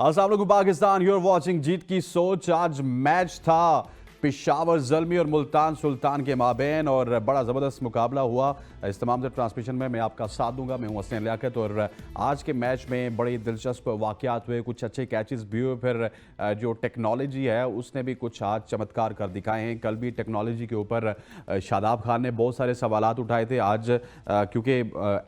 अस्सलाम वालेकुम Pakistan, you are watching जीत की सोच। आज मैच था पेशावर ज़ल्मी और मुल्तान सुल्तान के माबैन और बड़ा ज़बरदस्त मुकाबला हुआ। इस तमाम से ट्रांसमिशन में मैं आपका साथ दूंगा। मैं हूं हसन लियाकत और आज के मैच में बड़ी दिलचस्प वाक़यात हुए, कुछ अच्छे कैचेस भी हुए। फिर जो टेक्नोलॉजी है उसने भी कुछ आज चमत्कार कर दिखाए हैं। कल भी टेक्नोलॉजी के ऊपर शादाब खान ने बहुत सारे सवालात उठाए थे। आज क्योंकि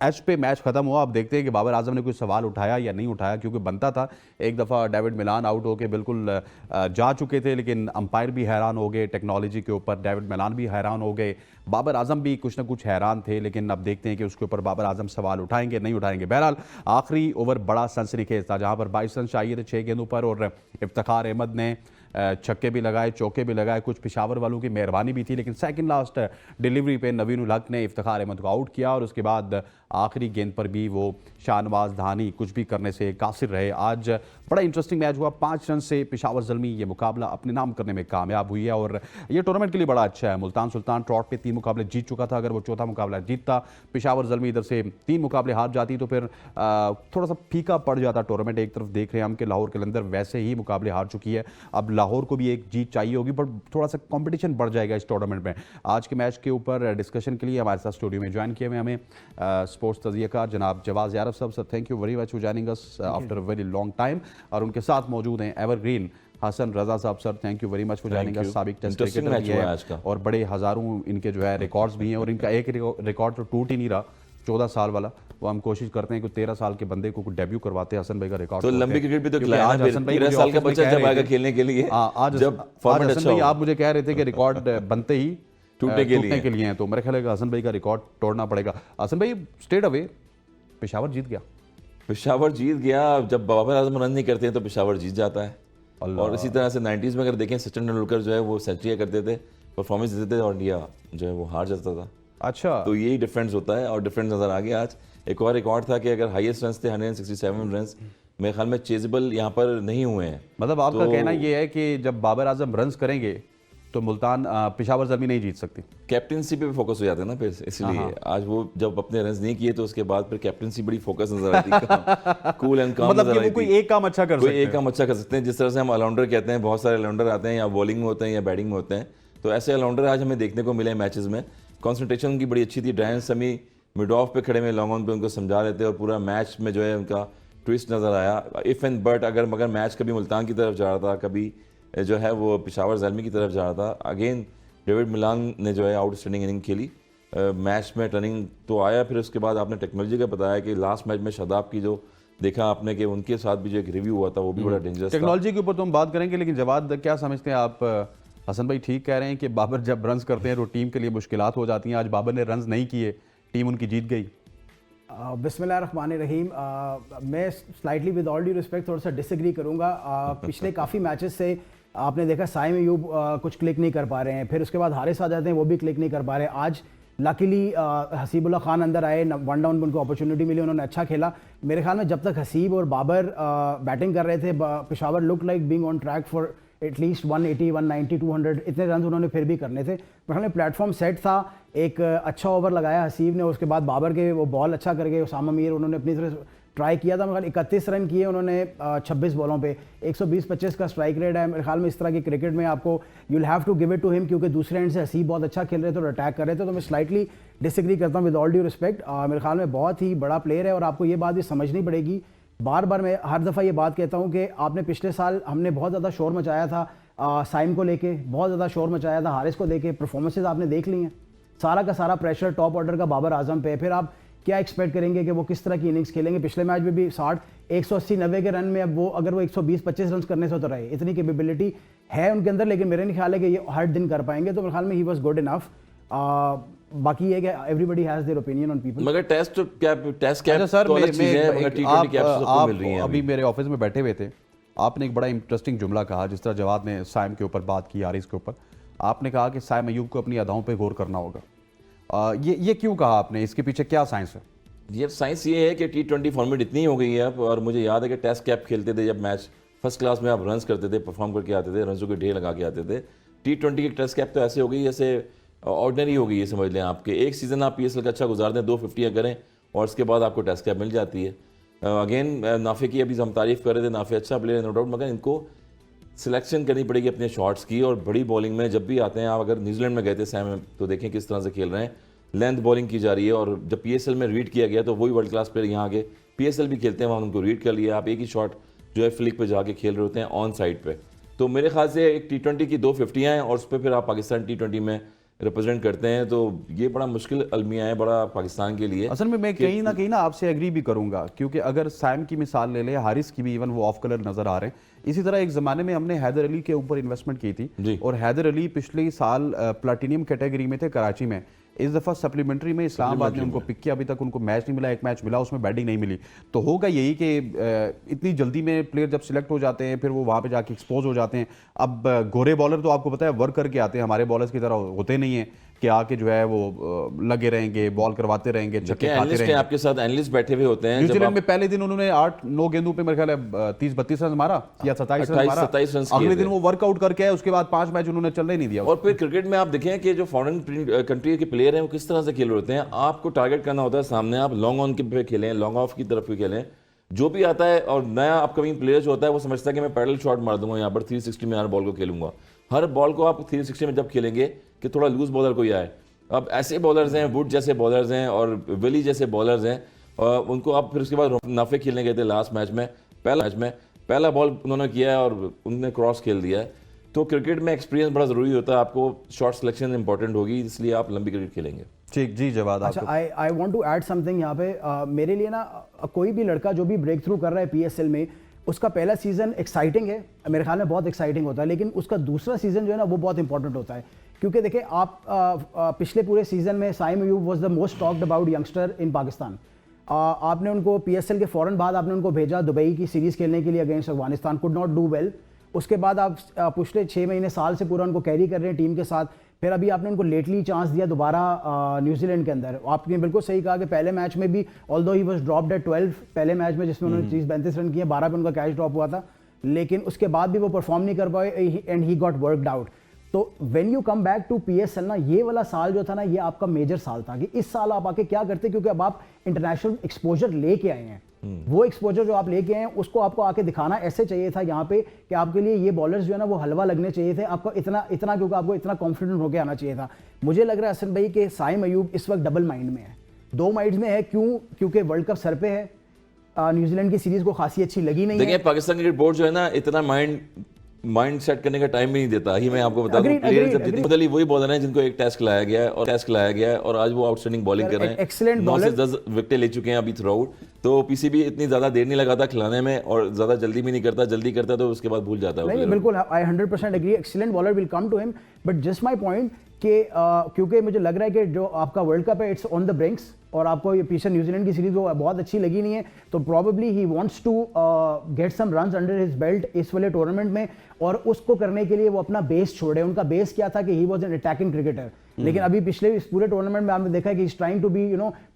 एच पे मैच ख़त्म हुआ, अब देखते हैं कि बाबर आजम ने कोई सवाल उठाया या नहीं उठाया, क्योंकि बनता था। एक दफ़ा डेविड मिलान आउट होकर बिल्कुल जा चुके थे, लेकिन अंपायर भी हैरान हो गए टेक्नोलॉजी के ऊपर, डेविड मिलान भी हैरान हो गए, बाबर आजम भी कुछ ना कुछ हैरान थे। लेकिन अब देखते हैं कि उसके ऊपर बाबर आजम सवाल उठाएंगे नहीं उठाएंगे। बहरहाल आखिरी ओवर बड़ा सनसनीखेज था, जहां पर 22 रन चाहिए थे 6 गेंदों पर और इफ्तिखार अहमद ने छक्के भी लगाए, चौके भी लगाए। कुछ पेशावर वालों की मेहरबानी भी थी, लेकिन सेकंड लास्ट डिलीवरी पे नवीन उल हक ने इफ्तिखार अहमद को आउट किया और उसके बाद आखिरी गेंद पर भी वो शाहनवाज धानी कुछ भी करने से कासिर रहे। आज बड़ा इंटरेस्टिंग मैच हुआ। 5 रन से पेशावर ज़ल्मी ये मुकाबला अपने नाम करने में कामयाब हुई है और ये टूर्नामेंट के लिए बड़ा अच्छा है। मुल्तान सुल्तान ट्रॉट पे 3 मुकाबले जीत चुका था। अगर वो चौथा मुकाबला जीतता, पेशावर ज़ल्मी इधर से 3 मुकाबले हार जाती, तो फिर थोड़ा सा फीका पड़ जाता टूर्नामेंट। एक तरफ देख रहे हैं हम कि लाहौर कलंदर वैसे ही मुकाबले हार चुकी है, अब लाहौर को भी एक जीत चाहिए होगी, बट थोड़ा सा कंपटीशन बढ़ जाएगा इस टूर्नामेंट में। आज के मैच के ऊपर डिस्कशन के लिए हमारे साथ स्टूडियो में ज्वाइन किए हुए हमें स्पोर्ट्स तज़ियाकार जनाब जवाज़ यारफ साहब। Sir thank you very much for joining us after a very long time. और उनके साथ मौजूद हैं एवरग्रीन हसन रजा साहब। Sir thank you very much for joining us. साबिक टेस्ट क्रिकेटर भी है और बड़े हज़ारों इनके जो है रिकॉर्ड्स भी हैं और इनका एक रिकॉर्ड तो टूट ही नहीं रहा, 14 साल वाला। वो हम कोशिश करते हैं कि 13 साल के बंदे को डेब्यू करवाते हैं। हसन भाई का रिकॉर्ड तो लंबी क्रिकेट भी तो खिलाया ना, 13 साल का बच्चा जब आएगा खेलने के लिए, आज जब फॉर्मेट अच्छा भाई आप मुझे कह रहे थे कि रिकॉर्ड बनते ही टूटने के लिए हैं, तो मेरे ख्याल है हसन भाई का रिकॉर्ड तोड़ना पड़ेगा। हसन भाई स्ट्रेट अवे पेशावर जीत गया। पेशावर जीत गया। जब बाबर आजम रन नहीं करते हैं तो पेशावर जीत जाता है। और इसी तरह से 90s में अगर देखें, सचिन तेंदुलकर जो है वो सेंचुरी करते थे, परफॉर्मेंस देते थे और इंडिया जो है वो हार जाता था। अच्छा, तो यही डिफरेंस होता है और डिफरेंस नजर आ गया। आज एक और रिकॉर्ड था कि अगर हाईएस्ट रन थे 167 रन, मेरे ख्याल में चेजेबल यहाँ पर नहीं हुए हैं। मतलब आपका कहना ये है कि जब बाबर आजम रन करेंगे तो मुल्तान पेशावर ज़ल्मी नहीं जीत सकती। कैप्टनसी पे भी फोकस हो जाता है ना फिर, इसलिए आज वो जब अपने रन नहीं किए तो उसके बाद फिर कैप्टनसी बड़ी फोकस नजर आती है, कूल एंड काम मतलब कि वो कोई एक काम अच्छा कर सकते हैं। एक काम अच्छा कर सकते हैं। जिस तरह से हम ऑलराउंडर कहते हैं, बहुत सारे ऑलराउंडर आते हैं या बॉलिंग में होते हैं या बैटिंग में होते हैं, तो ऐसे ऑलराउंडर आज हमें देखने को मिले मैचेस में। कॉन्सेंट्रेशन उनकी बड़ी अच्छी थी। ड्रायन समी मिड ऑफ पे खड़े में लॉन्ग ऑन पे उनको समझा लेते और पूरा मैच में जो है उनका ट्विस्ट नजर आया। इफ एंड बट मगर मैच कभी मुल्तान की तरफ जा रहा था, कभी जो है वो पेशावर ज़ल्मी की तरफ जा रहा था। अगेन डेविड मिलान ने जो है आउटस्टैंडिंग इनिंग खेली मैच में, टर्निंग तो आया। फिर उसके बाद आपने टेक्नोलॉजी का बताया कि लास्ट मैच में शादाब की जो देखा आपने कि उनके साथ भी जो एक रिव्यू हुआ था वो भी बड़ा डेंजरस था। टेक्नोलॉजी के ऊपर तो हम बात करेंगे, लेकिन जवाब क्या समझते हैं आप? हसन भाई ठीक कह रहे हैं कि बाबर जब रन्स करते हैं तो टीम के लिए मुश्किलात हो जाती हैं। आज बाबर ने रन्स नहीं किए, टीम उनकी जीत गई। बिस्मिल्लाहिर्रहमानिर्रहीम। मैं slightly with all due respect थोड़ा सा डिसएग्री करूंगा। पिछले काफ़ी मैचेस से आपने देखा साइम अयूब कुछ क्लिक नहीं कर पा रहे हैं, फिर उसके बाद हारिस आ जाते हैं, वो भी क्लिक नहीं कर पा रहे हैं। आज लकीली हसीबुल्ला खान अंदर आए, 1 डाउन पर उनको अपॉर्चुनिटी मिली, उन्होंने अच्छा खेला। मेरे ख्याल में जब तक हसीब और बाबर बैटिंग कर रहे थे, Peshawar look like being on track for at least 180, 190, 200 इतने रन उन्होंने फिर भी करने थे। मेरे ख्याल में प्लेटफॉर्म सेट था। एक अच्छा ओवर लगाया हसीब ने, उसके बाद बाबर के वो बॉल अच्छा करके उसामा मीर उन्होंने अपनी तरह ट्राई किया था। मेरे ख्याल 31 रन किए उन्होंने 26 बॉलों पे, 120-25 का स्ट्राइक रेट है। मेरे ख्याल में इस तरह की क्रिकेट में आपको you will have to give it to him, क्योंकि दूसरे एंड से हसीब बहुत अच्छा खेल रहे थे और अटैक कर रहे थे। तो मैं स्लाइटली डिसएग्री करता हूँ विद ऑल ड्यू रिस्पेक्ट। मेरे ख्याल में बहुत ही बड़ा प्लेयर है और आपको ये बात भी समझनी पड़ेगी। बार बार मैं हर दफ़ा ये बात कहता हूँ कि आपने पिछले साल हमने बहुत ज़्यादा शोर मचाया था साइम को लेके, बहुत ज़्यादा शोर मचाया था हारिस को लेके। परफॉर्मेंसेज आपने देख ली हैं, सारा का सारा प्रेशर टॉप ऑर्डर का बाबर आजम पे। फिर आप क्या एक्सपेक्ट करेंगे कि वो किस तरह की इनिंग्स खेलेंगे? पिछले मैच में भी 60, 180-90 के रन में अब वो अगर वो 120-25 रन करने से तो रहे, इतनी कैपेबिलिटी है उनके अंदर, लेकिन मेरे नहीं ख्याल है कि ये हर दिन कर पाएंगे। तो मेरे ख्याल में ही वॉज गुड इनफ। बाकी ये कि everybody has their opinion on people. मगर टेस्ट कैप सर तो अलग चीज़ है, मगर टी20 कैप्स सबको मिल रही हैं। अभी मेरे ऑफिस में बैठे हुए थे, आपने एक बड़ा इंटरेस्टिंग जुमला कहा। जिस तरह जवाद ने साइम के ऊपर बात की, हारिस के ऊपर, आपने कहा कि साइम अयूब को अपनी अदाओं पे गौर करना होगा। ये क्यों कहा आपने? इसके पीछे क्या साइंस है? ये साइंस ये है कि टी20 फॉर्मेट इतनी हो गई है अब। और मुझे याद है कि टेस्ट कैप खेलते थे जब मैच फर्स्ट क्लास में, आप रन्स करते थे, परफॉर्म करके आते थे, रन्सों के ढेर लगा के आते थे। टी20 की टेस्ट कैप तो ऐसे हो गई जैसे ऑर्डिनरी हो गई है, समझ लें। आपके एक सीज़न आप PSL का अच्छा गुजार दें, 250 करें और उसके बाद आपको टेस्ट कैप मिल जाती है। अगेन नाफे की अभी हम तारीफ कर रहे थे, नाफे अच्छा प्लेयर है नो डाउट, मगर इनको सिलेक्शन करनी पड़ेगी अपने शॉट्स की। और बड़ी बॉलिंग में जब भी आते हैं, आप अगर न्यूजीलैंड में गए थे सैम, तो देखें किस तरह से खेल रहे हैं, लेंथ बॉलिंग की जा रही है। और जब पीएसएल में रीड किया गया तो वही वर्ल्ड क्लास प्लेयर यहाँ आगे पीएसएल भी खेलते हैं, वहाँ उनको रीड कर लिया। आप एक ही शॉट जो है फ्लिक पे जाके खेल रहे होते हैं ऑन साइड पे। तो मेरे ख्याल से एक T20 की 2 50 हैं और उस पर फिर आप पाकिस्तान T20 में रिप्रेजेंट करते हैं, तो ये बड़ा मुश्किल अलमिया है बड़ा पाकिस्तान के लिए। असल में मैं कहीं ना आपसे एग्री भी करूंगा, क्योंकि अगर सैम की मिसाल ले ले, हारिस की भी इवन वो ऑफ कलर नजर आ रहे हैं। इसी तरह एक ज़माने में हमने हैदर अली के ऊपर इन्वेस्टमेंट की थी और हैदर अली पिछले साल प्लैटिनियम कैटेगरी में थे कराची में। इस दफ़ा सप्लीमेंट्री में इस्लामाबाद ने उनको पिक किया, अभी तक उनको मैच नहीं मिला, एक मैच मिला उसमें बैटिंग नहीं मिली। तो होगा यही कि इतनी जल्दी में प्लेयर जब सिलेक्ट हो जाते हैं फिर वो वहाँ पे जाके एक्सपोज हो जाते हैं। अब गोरे बॉलर तो आपको पता है वर्क करके आते हैं, हमारे बॉलर्स की तरह होते नहीं हैं कि आके जो है वो लगे रहेंगे, बॉल करवाते रहेंगे, छक्के खाते रहेंगे। आपके साथ एनालिस्ट बैठे हुए होते हैं। न्यूजीलैंड में पहले दिन उन्होंने 8-9 गेंदों पे मेरे ख्याल है 30-32 रन मारा या 27 रन मारा। अगले दिन वो वर्कआउट करके आए, उसके बाद 5 मैच उन्होंने चलने नहीं दिया। और फिर क्रिकेट में आप देखें कि जो फॉरेन कंट्री के प्लेयर हैं वो किस तरह से खेल रहे होते हैं। आपको टारगेट करना होता है सामने, आप लॉन्ग ऑन के पे खेलें, लॉन्ग ऑफ की तरफ भी खेलें, जो भी आता है। और नया अपकमिंग प्लेयर जो होता है वो समझता है कि मैं पैडल शॉट मार दूंगा यहाँ पर 360 में हर बॉल को खेलूंगा। हर बॉल को आप 360 में जब खेलेंगे कि थोड़ा लूज बॉलर कोई आए। अब ऐसे बॉलर्स हैं, वुड जैसे बॉलर्स हैं और विली जैसे बॉलर्स हैं, और उनको आप फिर उसके बाद नाफे खेलने गए थे लास्ट मैच में, पहला बॉल उन्होंने किया है और उन्होंने क्रॉस खेल दिया है। तो क्रिकेट में एक्सपीरियंस बड़ा ज़रूरी होता है, आपको शॉट सिलेक्शन इंपॉर्टेंट होगी, इसलिए आप लंबी क्रिकेट खेलेंगे। ठीक जी जवाद। अच्छा, I want to add something यहाँ पे। मेरे लिए ना कोई भी लड़का जो भी ब्रेक थ्रू कर रहा है पीएसएल में, उसका पहला सीजन एक्साइटिंग है, मेरे ख्याल में बहुत एक्साइटिंग होता है, लेकिन उसका दूसरा सीजन जो है ना वो बहुत इंपॉर्टेंट होता है। क्योंकि देखिए आप पिछले पूरे सीजन में Saim Ayub was the most talked about youngster in Pakistan. आपने उनको पीएसएल के फ़ौरन बाद आपने उनको भेजा दुबई की सीरीज़ खेलने के लिए against Afghanistan, could not do well. उसके बाद आप पिछले 6 महीने साल से पूरा उनको कैरी कर रहे हैं टीम के साथ। फिर अभी आपने उनको लेटली चांस दिया दोबारा न्यूजीलैंड के अंदर। आपने बिल्कुल सही कहा कि पहले मैच में भी although he was dropped at 12 पहले मैच में, जिसमें उन्होंने 30-32 रन किए, 12 पे उनका कैच ड्रॉप हुआ था, लेकिन उसके बाद भी वो परफॉर्म नहीं कर पाए and he got worked out. तो when you come back to PSL ना, ये वाला साल जो था ना, ये आपका मेजर साल था कि इस साल आप आके क्या करते, क्योंकि अब आप इंटरनेशनल एक्सपोजर लेके आए हैं। वो एक्सपोजर जो आप लेके आए हैं उसको आपको आके दिखाना ऐसे चाहिए था यहाँ पे कि आपके लिए ये बॉलर्स जो है ना वो हलवा लगने चाहिए थे आपको, इतना क्योंकि आपको इतना कॉन्फिडेंट होकर आना चाहिए था। मुझे लग रहा है हसन भाई कि साइम अयूब इस वक्त डबल माइंड में है, 2 माइंड में है। क्योंकि वर्ल्ड कप सर पे है, न्यूजीलैंड की सीरीज को खासी अच्छी लगी नहीं है। देखिए पाकिस्तान क्रिकेट बोर्ड जो है ना इतना माइंड सेट करने का टाइम भी नहीं देता ही। मैं आपको बता दूं प्लेयर जब जितनी बदली वही बॉलर हैं जिनको एक टेस्ट खिलाया गया है और आज वो आउटस्टैंडिंग बॉलिंग कर रहे हैं। एक्सीलेंट 9 से 10 विकेटें ले चुके हैं अभी थ्रू आउट। तो पीसीबी इतनी ज्यादा देर नहीं लगाता खिलाने में और ज्यादा जल्दी भी नहीं करता, जल्दी करता तो उसके बाद भूल जाता है। नहीं बिल्कुल, I 100% agree, excellent bowler will come to him, but just my point कि क्योंकि मुझे लग रहा है कि जो आपका वर्ल्ड कप है इट्स ऑन द ब्रिंक्स और आपको ये पीछे न्यूजीलैंड की सीरीज वो बहुत अच्छी लगी नहीं है, तो probably he wants to get some runs under his belt इस वाले टूर्नामेंट में, और उसको करने के लिए वो अपना बेस छोड़े। उनका बेस क्या था कि he was an attacking cricketer, लेकिन अभी पिछले इस पूरे टूर्नामेंट में आपने देखा है कि is trying to be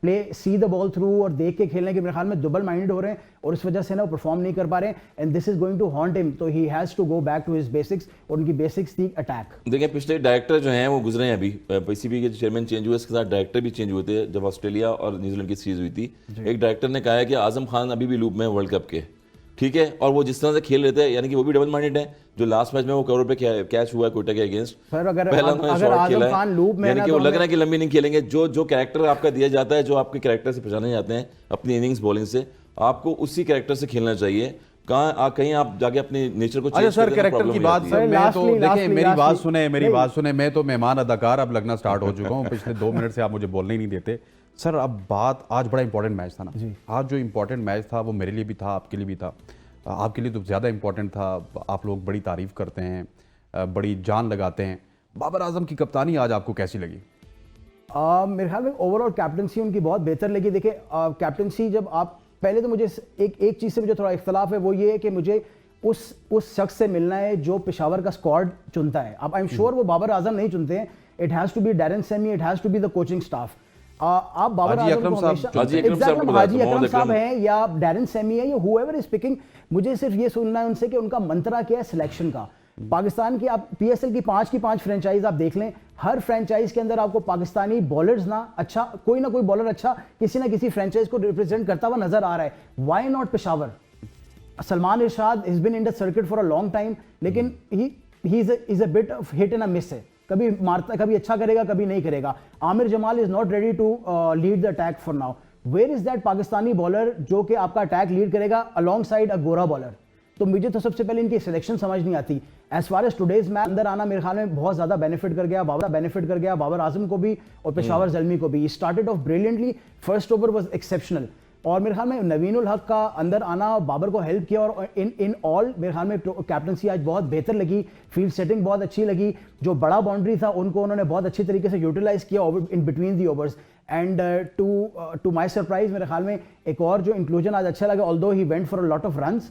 play see the ball through और देख के खेलने के मेरे ख्याल में डबल माइंडेड हो रहे हैं और इस वजह से ना वो परफॉर्म नहीं कर पा रहे हैं, and this is going to haunt him. तो he has to go back to his basics, और उनकी बेसिक्स थी अटैक। देखिए पिछले डायरेक्टर जो हैं वो गुजरे हैं, अभी पीसीबी के चेयरमैन चेंज हुए, इसके साथ डायरेक्टर भी चेंज हुए थे जब ऑस्ट्रेलिया और न्यूजीलैंड की सीरीज हुई थी। एक डायरेक्टर ने कहा है कि आजम खान अभी भी लूप में वर्ल्ड कप के, ठीक है, और वो जिस तरह से खेल रहे थे यानी कि वो भी डबल माइंडेड है। जो लास्ट मैच में वो कवर पे कैच हुआ है कोयटा के अगेंस्ट, अगर आजम खान लूप में यानी कि वो लग रहा है कि लंबी नहीं खेलेंगे। जो कैरेक्टर आपका दिया जाता है, जो आपके कैरेक्टर से पहचाने जाते हैं अपनी इनिंग्स बॉलिंग से, आपको उसी कैरेक्टर से खेलना चाहिए। कहीं आप जाके अपने नेचर को चेंज सर कैरेक्टर की बात सर, मैं तो देखिए मेरी बात सुने, मैं तो मेहमान अदाकार अब लगना स्टार्ट हो चुका हूँ। पिछले 2 मिनट से आप मुझे बोलने ही नहीं देते सर। अब बात, आज बड़ा इंपॉर्टेंट मैच था ना, आज जो इंपॉर्टेंट मैच था वो मेरे लिए भी था, आपके लिए भी था। आपके लिए तो ज़्यादा इंपॉर्टेंट था, आप लोग बड़ी तारीफ़ करते हैं, बड़ी जान लगाते हैं। बाबर आजम की कप्तानी आज आपको कैसी लगी? मेरे ख्याल में ओवरऑल कैप्टनसी उनकी बहुत बेहतर लगी। देखिए कैप्टनसी जब आप पहले तो मुझे एक चीज़ से मुझे थोड़ा इख्तलाफ है, वो ये है कि मुझे उस शख्स से मिलना है जो पेशावर का स्क्वाड चुनता है। अब आई एम श्योर वो बाबर आजम नहीं चुनते हैं, it has to be Darren Sammy, it has to be the coaching staff. आप बाबर आजम को हमेशा हाजी अकरम साहब हैं या डैरेन सेमी है या हुएवर इज पिकिंग, मुझे सिर्फ ये सुनना है उनसे कि उनका मंत्रा क्या है सिलेक्शन का। पाकिस्तान की आप पीएसएल की 5 फ्रेंचाइज आप देख लें, हर फ्रेंचाइज के अंदर आपको पाकिस्तानी बॉलर्स ना कोई बॉलर अच्छा किसी ना किसी फ्रेंचाइज को रिप्रेजेंट करता हुआ नजर आ रहा है. Why not Peshawar? Salman Irshad is been in the circuit for a long time, लेकिन he is a bit of hit and a miss है. कभी मारता, कभी अच्छा करेगा, कभी नहीं करेगा. Aamir Jamal is not ready to lead the attack for now. Where is that Pakistani bowler जो कि आपका अटैक लीड करेगा अलॉन्ग साइड अ गोरा बॉलर? तो मुझे तो सबसे पहले इनकी सिलेक्शन समझ नहीं आती. As far as today's match अंदर आना मेरे ख्याल में बहुत ज्यादा बेनिफिट कर गया बाबर आजम को भी और पेशावर जल्मी को भी. Started off brilliantly, first over was exceptional, और मेरे ख्याल में नवीन उल हक का अंदर आना बाबर को हेल्प किया. और इन ऑल मेरे ख्याल में कैप्टनसी आज बहुत बेहतर लगी, फील्ड सेटिंग बहुत अच्छी लगी. जो बड़ा बाउंड्री था उनको उन्होंने बहुत अच्छी तरीके से यूटिलाइज किया in between the overs. And to my surprise मेरे ख्याल में एक और जो इंक्लूजन आज अच्छा लगा, although he went for a lot of runs,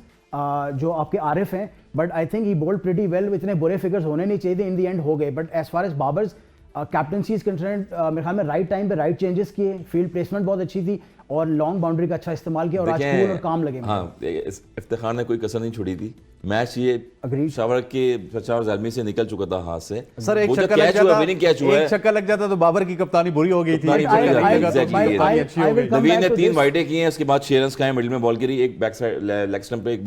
जो आपके आरिफ हैं, but I think he bowled pretty well. इतने बुरे फिगर्स होने नहीं चाहिए थे, इन दी एंड हो गए. But as far as Babar's captaincy is concern, मेरे ख्याल में राइट टाइम पे राइट चेंजेस किए, फील्ड प्लेसमेंट बहुत अच्छी थी और लॉन्ग बाउंड्री का अच्छा इस्तेमाल किया और आज कूल और काम लगे. हाँ, इफ्तिखार ने कोई कसर नहीं छोड़ी थी. मैच ये पेशावर ज़ल्मी से निकल चुका था हाथ से. सर एक छक्का लग जाता तो बाबर की कप्तानी बुरी हो गई थी. नवीन ने 3 वाइडें की हैं, उसके बाद 6 रन खाए, मिडिल में बॉल गिरी, एक बैक साइड लेग स्टंप पे, एक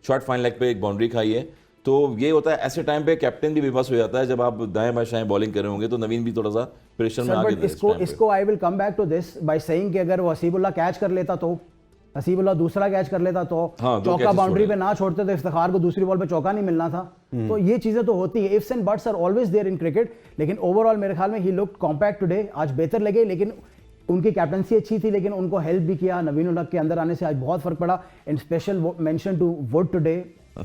शॉर्ट फाइन लेग पे एक बाउंड्री खाई है. तो ये होता है ऐसे टाइम पे कैप्टन भी बेबस हो जाता है. जब आप दाएं बाएं बॉलिंग कर रहे होंगे तो नवीन भी थोड़ा सा प्रेशर में आ गया. इसको I will come back to this by saying कि अगर वो हसीबुल्लाह कैच कर लेता तो, हसीबुल्लाह दूसरा कैच कर लेता तो, चौका बाउंड्री पे ना छोड़ते तो इफ्तिखार को दूसरी बॉल पे चौका नहीं मिलना था. तो ये चीजें तो होती है. Ifs and buts are always there in cricket. लेकिन ओवरऑल मेरे ख्याल में ही लुक्ड कॉम्पैक्ट टुडे. आज बेहतर लगे, लेकिन उनकी कैप्टनसी अच्छी थी, लेकिन उनको हेल्प भी किया. नवीन उल हक के अंदर आने से आज बहुत फर्क पड़ा. And special mention to Wood today,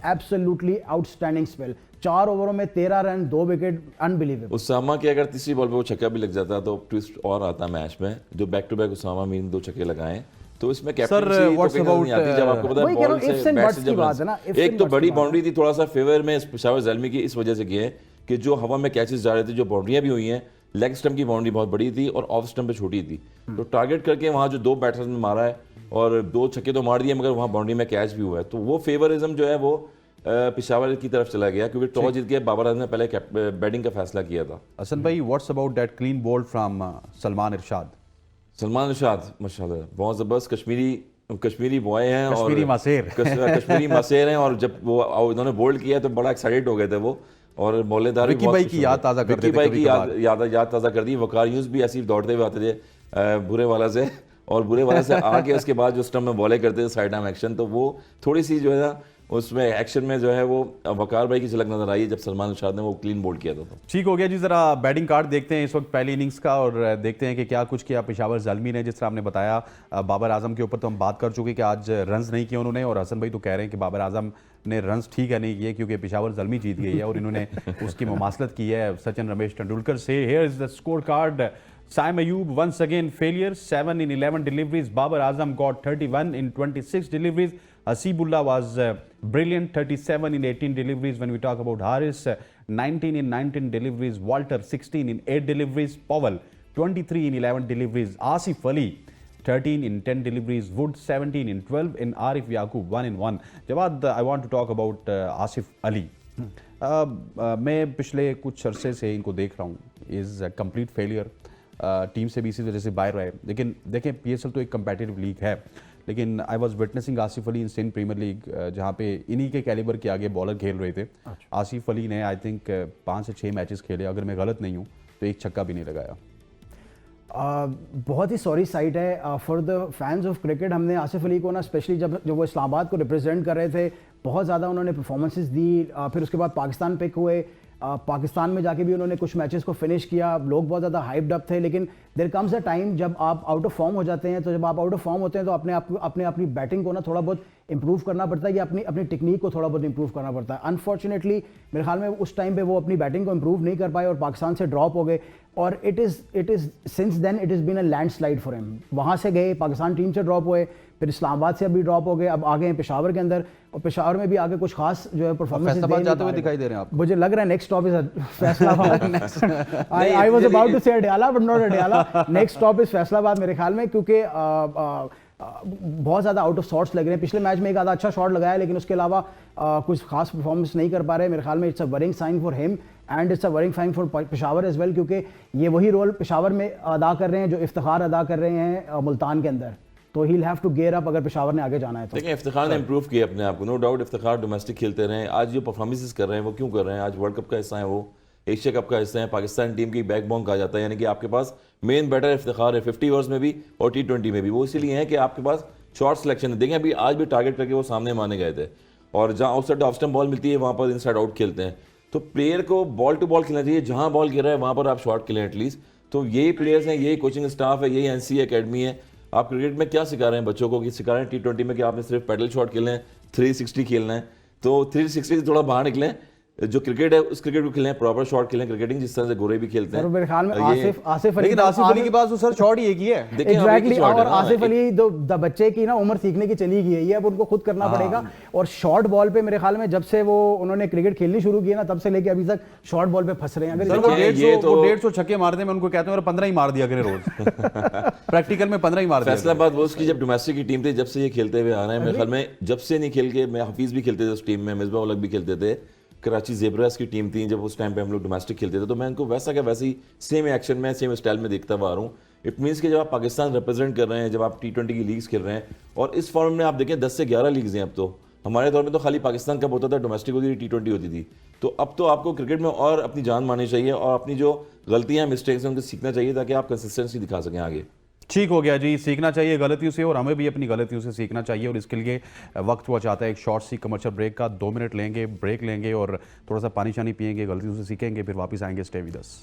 absolutely outstanding spell. 4 ओवरों में 13 रन, 2 विकेट, अनबिलीवेबल. उसामा की अगर तीसरी बॉल पे वो छक्का भी लग जाता तो ट्विस्ट और आता मैच में. जो बैक टू बैक उसामा मीन 2 छक्के लगाए तो इसमें कैप्टनसी नहीं आती. जब आपको पता है बॉल से बैट से जब एक तो बड़ी बाउंड्री थी, थोड़ा सा फेवर में पेशावर ज़ल्मी की इस वजह से किए कि जो हवा में कैचेस जा रहे थे, जो बाउंड्रियां भी हुई हैं, लेग स्टंप की बाउंड्री बहुत बड़ी थी और ऑफ स्टंप पे छोटी थी. तो टारगेट करके वहां जो 2 बैट्समैन ने मारा है और 2 छक्के तो मार दिए, मगर वहां बाउंड्री में कैच भी हुआ है. तो वो फेवरिज्म जो है वो पेशावर की तरफ चला गया, क्योंकि टॉस जीत के बाबर आजम ने पहले बैटिंग का फैसला किया था. हसन भाई, what's about that clean bowled from Salman Irshad? Salman Irshad माशाल्लाह बहुत ज़बरदस्त कश्मीरी बॉय हैं और कश्मीरी मासेर हैं. और जब वो उन्होंने बोल्ड किया तो बड़ा एक्साइटेड हो गए थे वो. और मौलेदार विकी भाई की याद ताज़ा कर दी. भाई की याद ताज़ा कर दी. वकार यूस भी ऐसे ही दौड़ते हुए आते थे बुरे वाला से, और बुरे वाले से आके उसके बाद जो स्टंप में बॉलिंग करते थे साइड आर्म एक्शन, तो वो थोड़ी सी जो है ना उसमें एक्शन में जो है वो वकार भाई की झलक नजर आई जब सलमान इरशाद ने वो क्लीन बोल्ड किया था. तो ठीक हो गया जी. जरा बैटिंग कार्ड देखते हैं इस वक्त पहली इनिंग्स का और देखते हैं कि क्या कुछ किया पेशावर ज़ल्मी ने. जिस तरह आपने बताया बाबर आजम के ऊपर तो हम बात कर चुके कि आज रन्स नहीं किए उन्होंने, और हसन भाई तो कह रहे हैं कि बाबर आजम ने रन्स ठीक है नहीं किए क्योंकि पेशावर ज़ल्मी जीत गई है और इन्होंने उसकी मुमासलत की है सचिन रमेश तेंदुलकर से. Here is the score card. Saim Ayub once again failure, 7 in 11 deliveries. Babar Azam got 31 in 26 deliveries. Hasibullah was brilliant, 37 in 18 deliveries. When we talk about Haris, 19 in 19 deliveries. Walter, 16 in 8 deliveries. Powell, 23 in 11 deliveries. Asif Ali, 13 in 10 deliveries. Wood, 17 in 12. And Arif Yaqub, 1 in 1. Jawad, I want to talk about Asif Ali. मैं पिछले कुछ अरसे से इनको देख रहा हूँ. Is a complete failure. Team से भी इसी वजह से बाहर रहे. लेकिन देखें पीएसएल तो एक कंपेटिटिव लीग है, लेकिन I was witnessing Asif Ali in Sindh premier league, जहाँ पे इन्हीं के कैलिबर के आगे बॉलर खेल रहे थे. आसिफ अली ने आई थिंक 5 से 6 मैचेस खेले, अगर मैं गलत नहीं हूँ तो एक छक्का भी नहीं लगाया. बहुत ही सॉरी साइट है for the fans of cricket. हमने आसिफ अली को ना स्पेशली जब वो इस्लामाबाद को रिप्रेजेंट कर रहे थे, बहुत ज़्यादा उन्होंने परफॉर्मेंसेस दी. फिर उसके बाद पाकिस्तान पिक हुए, पाकिस्तान में जाके भी उन्होंने कुछ मैचेस को फिनिश किया. लोग बहुत ज़्यादा हाइप्ड अप थे. लेकिन देयर कम्स अ टाइम जब आप आउट ऑफ फॉर्म हो जाते हैं, तो जब आप आउट ऑफ फॉर्म होते हैं तो अपनी बैटिंग को ना थोड़ा बहुत इंप्रूव करना पड़ता है, या अपनी टेक्निक को थोड़ा बहुत इंप्रूव करना पड़ता है. अनफॉर्चुनेटली मेरे ख्याल में उस टाइम पे वो अपनी बैटिंग को इंप्रूव नहीं कर पाए और पाकिस्तान से ड्रॉप हो गए. और it is since then it is been a landslide for him. वहाँ से गए, पाकिस्तान टीम से ड्रॉप हुए, फिर इस्लामाबाद से अभी ड्रॉप हो गए, अब आ गए हैं पेशावर के अंदर, और पेशावर में भी आगे कुछ खास जो है परफॉर्मेंस जाते हुए दिखाई दे रहे हैं आप. मुझे लग रहा है next stop is Faisalabad. I was about to say Adiala but not Adiala. Next stop is Faisalabad मेरे ख्याल में, क्योंकि बहुत ज़्यादा आउट ऑफ शॉट्स लग रहे हैं। पिछले मैच में एक आधा अच्छा शॉट लगाया, लेकिन उसके अलावा कुछ खास परफॉर्मेंस नहीं कर पा रहे। मेरे ख्याल में it's a worrying sign for him and it's a worrying sign for Peshawar as well, क्योंकि ये वही रोल पेशावर में अदा कर रहे हैं जो इफ्तिखार अदा कर रहे हैं मुल्तान के अंदर। तो he have to gear up अगर पेशावर ने आगे जाना है तो। देखिए इफ्तिखार ने इंप्रूव किया अपने आप को, नो डाउट। इफ्तिखार डोमेस्टिक खेलते रहे, आज जो परफॉर्मेंसेस कर रहे हैं वो क्यों कर रहे हैं? आज वर्ल्ड कप का हिस्सा है, वो एशिया कप का हिस्सा है, पाकिस्तान टीम की बैकबोन कहा जाता है। यानी कि आपके पास मेन बैटर इफ्तिखार है 50 ओवर्स में भी और T20 में भी। वो इसीलिए है कि आपके पास शॉर्ट सिलेक्शन है। देखें अभी आज भी टारगेट करके वो सामने माने गए थे, और जहाँ आउटसाइड ऑफ स्टंप बॉल मिलती है वहाँ पर इनसाइड आउट खेलते हैं। तो प्लेयर को बॉल टू बॉल खेलना चाहिए, जहाँ बॉल गिर रहा है वहाँ पर आप शॉट खेलें एटलीस्ट। तो यही प्लेयर्स हैं, यही कोचिंग स्टाफ है, यही NCA अकेडमी है। आप क्रिकेट में क्या सिखा रहे हैं बच्चों को? कि सिखा रहे हैं T20 में कि आपने सिर्फ पैडल शॉट खेलना है, 360 खेलना है। तो 360 से थोड़ा बाहर निकलें, जो क्रिकेट है उस क्रिकेट को खेलें, प्रॉपर शॉट खेलें, क्रिकेटिंग जिस तरह से गोरे भी खेलते हैं। मेरे ख्याल में आसिफ अली, लेकिन आसिफ अली के पास तो सर शॉट ही एक ही है। एग्जैक्टली, और आसिफ अली तो बच्चे की ना उम्र सीखने की चली गई है, ये अब उनको खुद करना पड़ेगा। और शॉर्ट बॉल पे मेरे ख्याल में जब से वो उन्होंने क्रिकेट खेलनी शुरू की है ना, तब से लेके अभी तक शॉर्ट बॉल पे फंस रहे हैं। अगर वो 150 छक्के मारते हैं, मैं उनको कहता हूँ 15 ही मार दिया करें रोज। प्रैक्टिकल में 15 ही मार दिया। फैसलाबाद वो उसकी जब डोमेस्टिक की टीम थी, जब से ये खेलते हुए आ रहे हैं, मेरे ख्याल में जब से नहीं खेल के, मैं हफीज भी खेलते थे उस टीम में, मिसबा उलग भी खेलते थे, कराची ज़ेब्रास की टीम थी जब उस टाइम पे हम लोग डोमेस्टिक खेलते थे, तो मैं इनको वैसा क्या वैसे ही सेम एक्शन में सेम स्टाइल में देखता हुआ आ रहा हूँ। इट मीन्स कि जब आप पाकिस्तान रिप्रेजेंट कर रहे हैं, जब आप T20 की लीग्स खेल रहे हैं, और इस फॉर्म में आप देखें 10 से 11 लीग्स हैं अब तो। हमारे दौर में तो खाली पाकिस्तान कप होता था, डोमेस्टिक होती थी, T20 होती थी। तो अब तो आपको क्रिकेट में और अपनी जान मारनी चाहिए, और अपनी जो गलतियाँ मिस्टेक्स हैं उनको सीखना चाहिए, ताकि आप कंसिस्टेंसी दिखा सकें आगे। ठीक हो गया जी, सीखना चाहिए गलतियों से, और हमें भी अपनी गलतियों से सीखना चाहिए। और इसके लिए वक्त हुआ चाहता है एक शॉर्ट सी कमर्शियल ब्रेक का। 2 मिनट लेंगे, ब्रेक लेंगे और थोड़ा सा पानी शानी पियेंगे, गलतियों से सीखेंगे, फिर वापस आएंगे। Stay with us.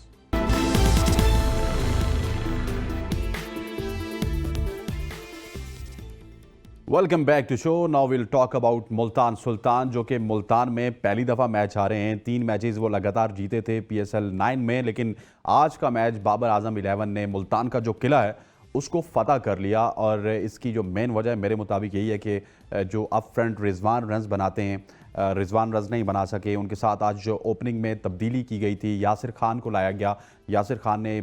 Welcome back to show. Now will talk about Multan Sultan, जो कि मुल्तान में पहली दफ़ा मैच हारे हैं। 3 मैचेस वो लगातार जीते थे PSL 9 में, लेकिन आज का मैच बाबर आजम 11 ने मुल्तान का जो किला है उसको फतह कर लिया। और इसकी जो मेन वजह है मेरे मुताबिक यही है कि जो अप फ्रंट रिजवान रन्स बनाते हैं, रिजवान रन्स नहीं बना सके। उनके साथ आज जो ओपनिंग में तब्दीली की गई थी, यासिर खान को लाया गया। यासिर खान ने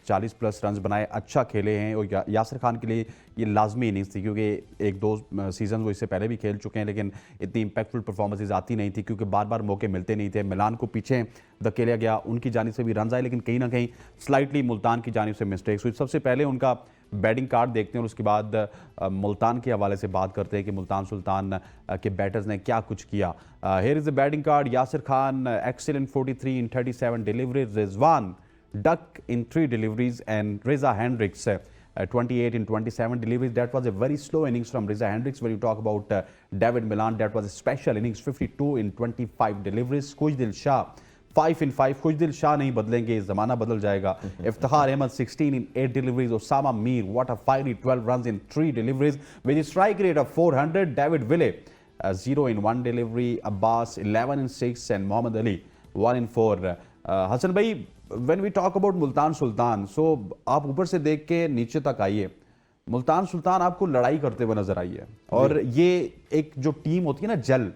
40+ रन्स बनाए, अच्छा खेले हैं। और यासिर खान के लिए ये लाजमी इनिंग्स थी, क्योंकि 1-2 सीज़न वो इससे पहले भी खेल चुके हैं, लेकिन इतनी इम्पैक्टफुल परफॉर्मेंसेज आती नहीं थी, क्योंकि बार बार मौके मिलते नहीं थे। मिलान को पीछे धकेला गया, उनकी जानिब से भी रन्स आए, लेकिन कहीं ना कहीं स्लाइटली मुल्तान की जानिब से मिस्टेक्स हुई। सबसे पहले उनका बैटिंग कार्ड देखते हैं और उसके बाद मुल्तान के हवाले से बात करते हैं कि मुल्तान सुल्तान के बैटर्स ने क्या कुछ किया। Here is the batting card. Yasir Khan excellent 43 in 37 deliveries. Rizwan Duck in 3 deliveries, and Reza Hendricks 28 in 27 deliveries. That was a very slow innings from Reza Hendricks. When you talk about David Milan, that was a special innings, 52 in 25 deliveries. Khushdil Shah 5 in 5. खुशदिल शाह नहीं बदलेंगे, ज़माना बदल जाएगा। Iftikhar Ahmad 16 in 8 deliveries. Osama Mir, what a fiery 12 runs in 3 deliveries with a strike rate of 400. David Ville 0 in 1 delivery. Abbas 11 in 6 and Mohammad Ali 1 in 4. Hasan भाई, when we talk about Multan Sultan, so आप ऊपर से देख के नीचे तक आइए, मुल्तान सुल्तान आपको लड़ाई करते हुए नजर आई है। और ये एक जो टीम होती है ना, जल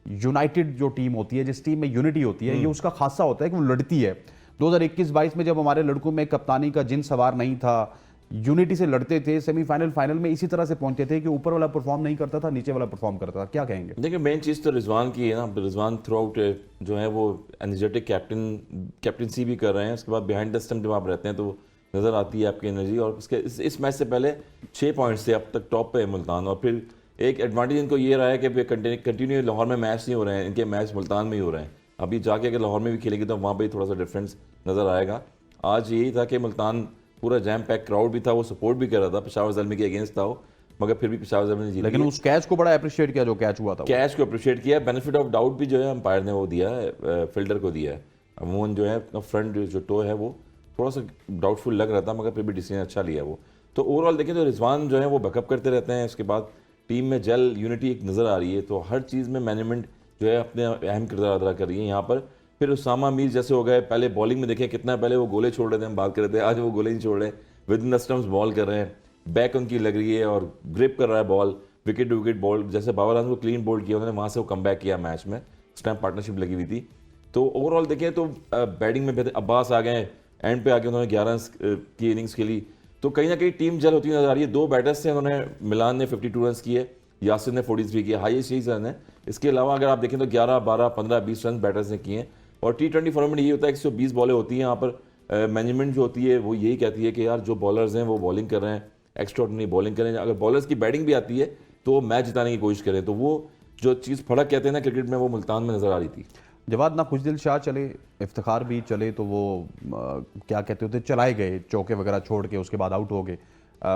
यूनाइटेड जो टीम होती है, जिस टीम में यूनिटी होती है, ये उसका खासा होता है कि वो लड़ती है। 2021-22 में जब हमारे लड़कों में कप्तानी का जिन सवार नहीं था, यूनिटी से लड़ते थे, सेमीफाइनल फाइनल में इसी तरह से पहुंचते थे कि ऊपर वाला परफॉर्म नहीं करता था, नीचे वाला परफॉर्म करता था। क्या कहेंगे? देखिए मेन चीज़ तो रिजवान की है ना। रिजवान थ्रू आउट जो है वो एनर्जेटिक कैप्टनसी भी कर रहे हैं। उसके बाद बिहाइंड द स्टंप जब आप रहते हैं तो नज़र आती है आपकी एनर्जी। और उसके इस मैच से पहले 6 पॉइंट्स से अब तक टॉप पे है मुल्तान। और फिर एक एडवांटेज इनको ये रहा है कि कंटिन्यू लाहौर में मैच नहीं हो रहे हैं, इनके मैच मुल्तान में ही हो रहे हैं। अभी जाके अगर लाहौर में भी खेलेंगे तो वहाँ पे थोड़ा सा डिफरेंस नज़र आएगा। आज यही था कि मुल्तान पूरा जैम पैक क्राउड भी था, वो सपोर्ट भी कर रहा था, पेशावर ज़ल्मी के अगेंस्ट था वो, मगर फिर भी पेशावर ज़ल्मी ने जीत। लेकिन उस कैच को बड़ा अप्रिशिएट किया जो कैच हुआ था। कैच को अप्रिशिएट किया, बेनिफिट ऑफ डाउट भी जो है अंपायर ने वो दिया है, फील्डर को दिया है। अमूमन जो है फ्रंट जो टो है वो थोड़ा सा डाउटफुल लग रहा था, मगर फिर भी डिसीजन अच्छा लिया वो। तो ओवरऑल देखें तो रिजवान जो है वो बैकअप करते रहते हैं। उसके बाद टीम में जल यूनिटी एक नज़र आ रही है। तो हर चीज़ में मैनेजमेंट जो है अपने अहम किरदार अदा कर रही है यहाँ पर। फिर उसामा मीर जैसे हो गए, पहले बॉलिंग में देखें कितना पहले वो गोले छोड़ रहे थे, हम बात कर रहे थे, आज वो गोले नहीं छोड़ रहे, with in the stumps ball कर रहे हैं, बैक उनकी लग रही है और ग्रिप कर रहा है ball, wicket to wicket ball. जैसे बाबर आजम को क्लीन बोल्ड किया उन्होंने, वहाँ से वो कम बैक किया मैच में, उस टाइम पार्टनरशिप लगी हुई थी। तो ओवरऑल देखें तो बैटिंग में अब्बास आ गए, एंड पे आके उन्होंने 11 की इनिंग्स खेली। तो कहीं ना कहीं टीम जल होती नजर आ रही है। 2 बैटर्स थे, उन्होंने मिलान ने 52 रन किए, यासिर ने 43 किए, हाईएस्ट यही रन है। इसके अलावा अगर आप देखें तो 11, 12, 15, 20 रन बैटर्स ने किए हैं। और T20 फॉर्मेट ये होता है कि 120 बॉलें होती हैं, यहाँ पर मैनेजमेंट जो होती है वो यही कहती है कि यार जो बॉलर्स हैं वो बॉलिंग कर रहे हैं, एक्स्ट्राऑर्डिनरी बॉलिंग करें, अगर बॉलर्स की बैटिंग भी आती है तो मैच जिताने की कोशिश करें। तो वो जो चीज़ फर्क कहते हैं ना क्रिकेट में, वो मुल्तान में नजर आ रही थी। जवाद ना खुशदिल शाह चले, इफ्तिखार भी चले, तो वो क्या कहते होते चलाए गए चौके वगैरह छोड़ के, उसके बाद आउट हो गए।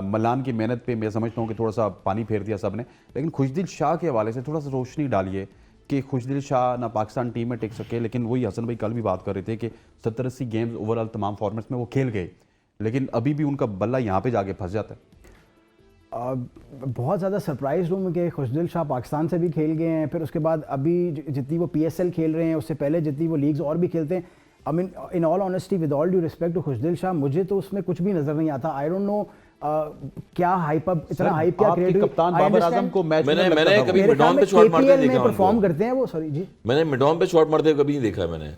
मलान की मेहनत पे मैं समझता हूँ कि थोड़ा सा पानी फेर दिया सबने, लेकिन खुशदिल शाह के हवाले से थोड़ा सा रोशनी डालिए कि खुशदिल शाह ना पाकिस्तान टीम में टिक सके। लेकिन वही हसन भाई कल भी बात कर रहे थे कि 70-80 गेम्स ओवरऑल तमाम फॉर्मेट्स में वो खेल गए, लेकिन अभी भी उनका बल्ला यहाँ पे जाके फंस जाता है। बहुत ज़्यादा सरप्राइज हूँ कि खुशदिल शाह पाकिस्तान से भी खेल गए हैं, फिर उसके बाद अभी जितनी वो PSL खेल रहे हैं, उससे पहले जितनी वो लीग्स और भी खेलते हैं। I mean in all honesty with all due respect to Khushdil Shah, मुझे तो उसमें कुछ भी नज़र नहीं आता। आई डोंट नो क्या हाइप अप, इतना हाइप क्या क्रिएट हुई। कप्तान बाबर आजम को मैच मैंने कभी मेरे ख्याल मिडॉन में पे शॉट मारते KPL देखा में परफॉर्म उनको। करते हैं वो, सॉरी जी, मैंने मिडॉन पे शॉट मारते हुए कभी नहीं देखा मैंने।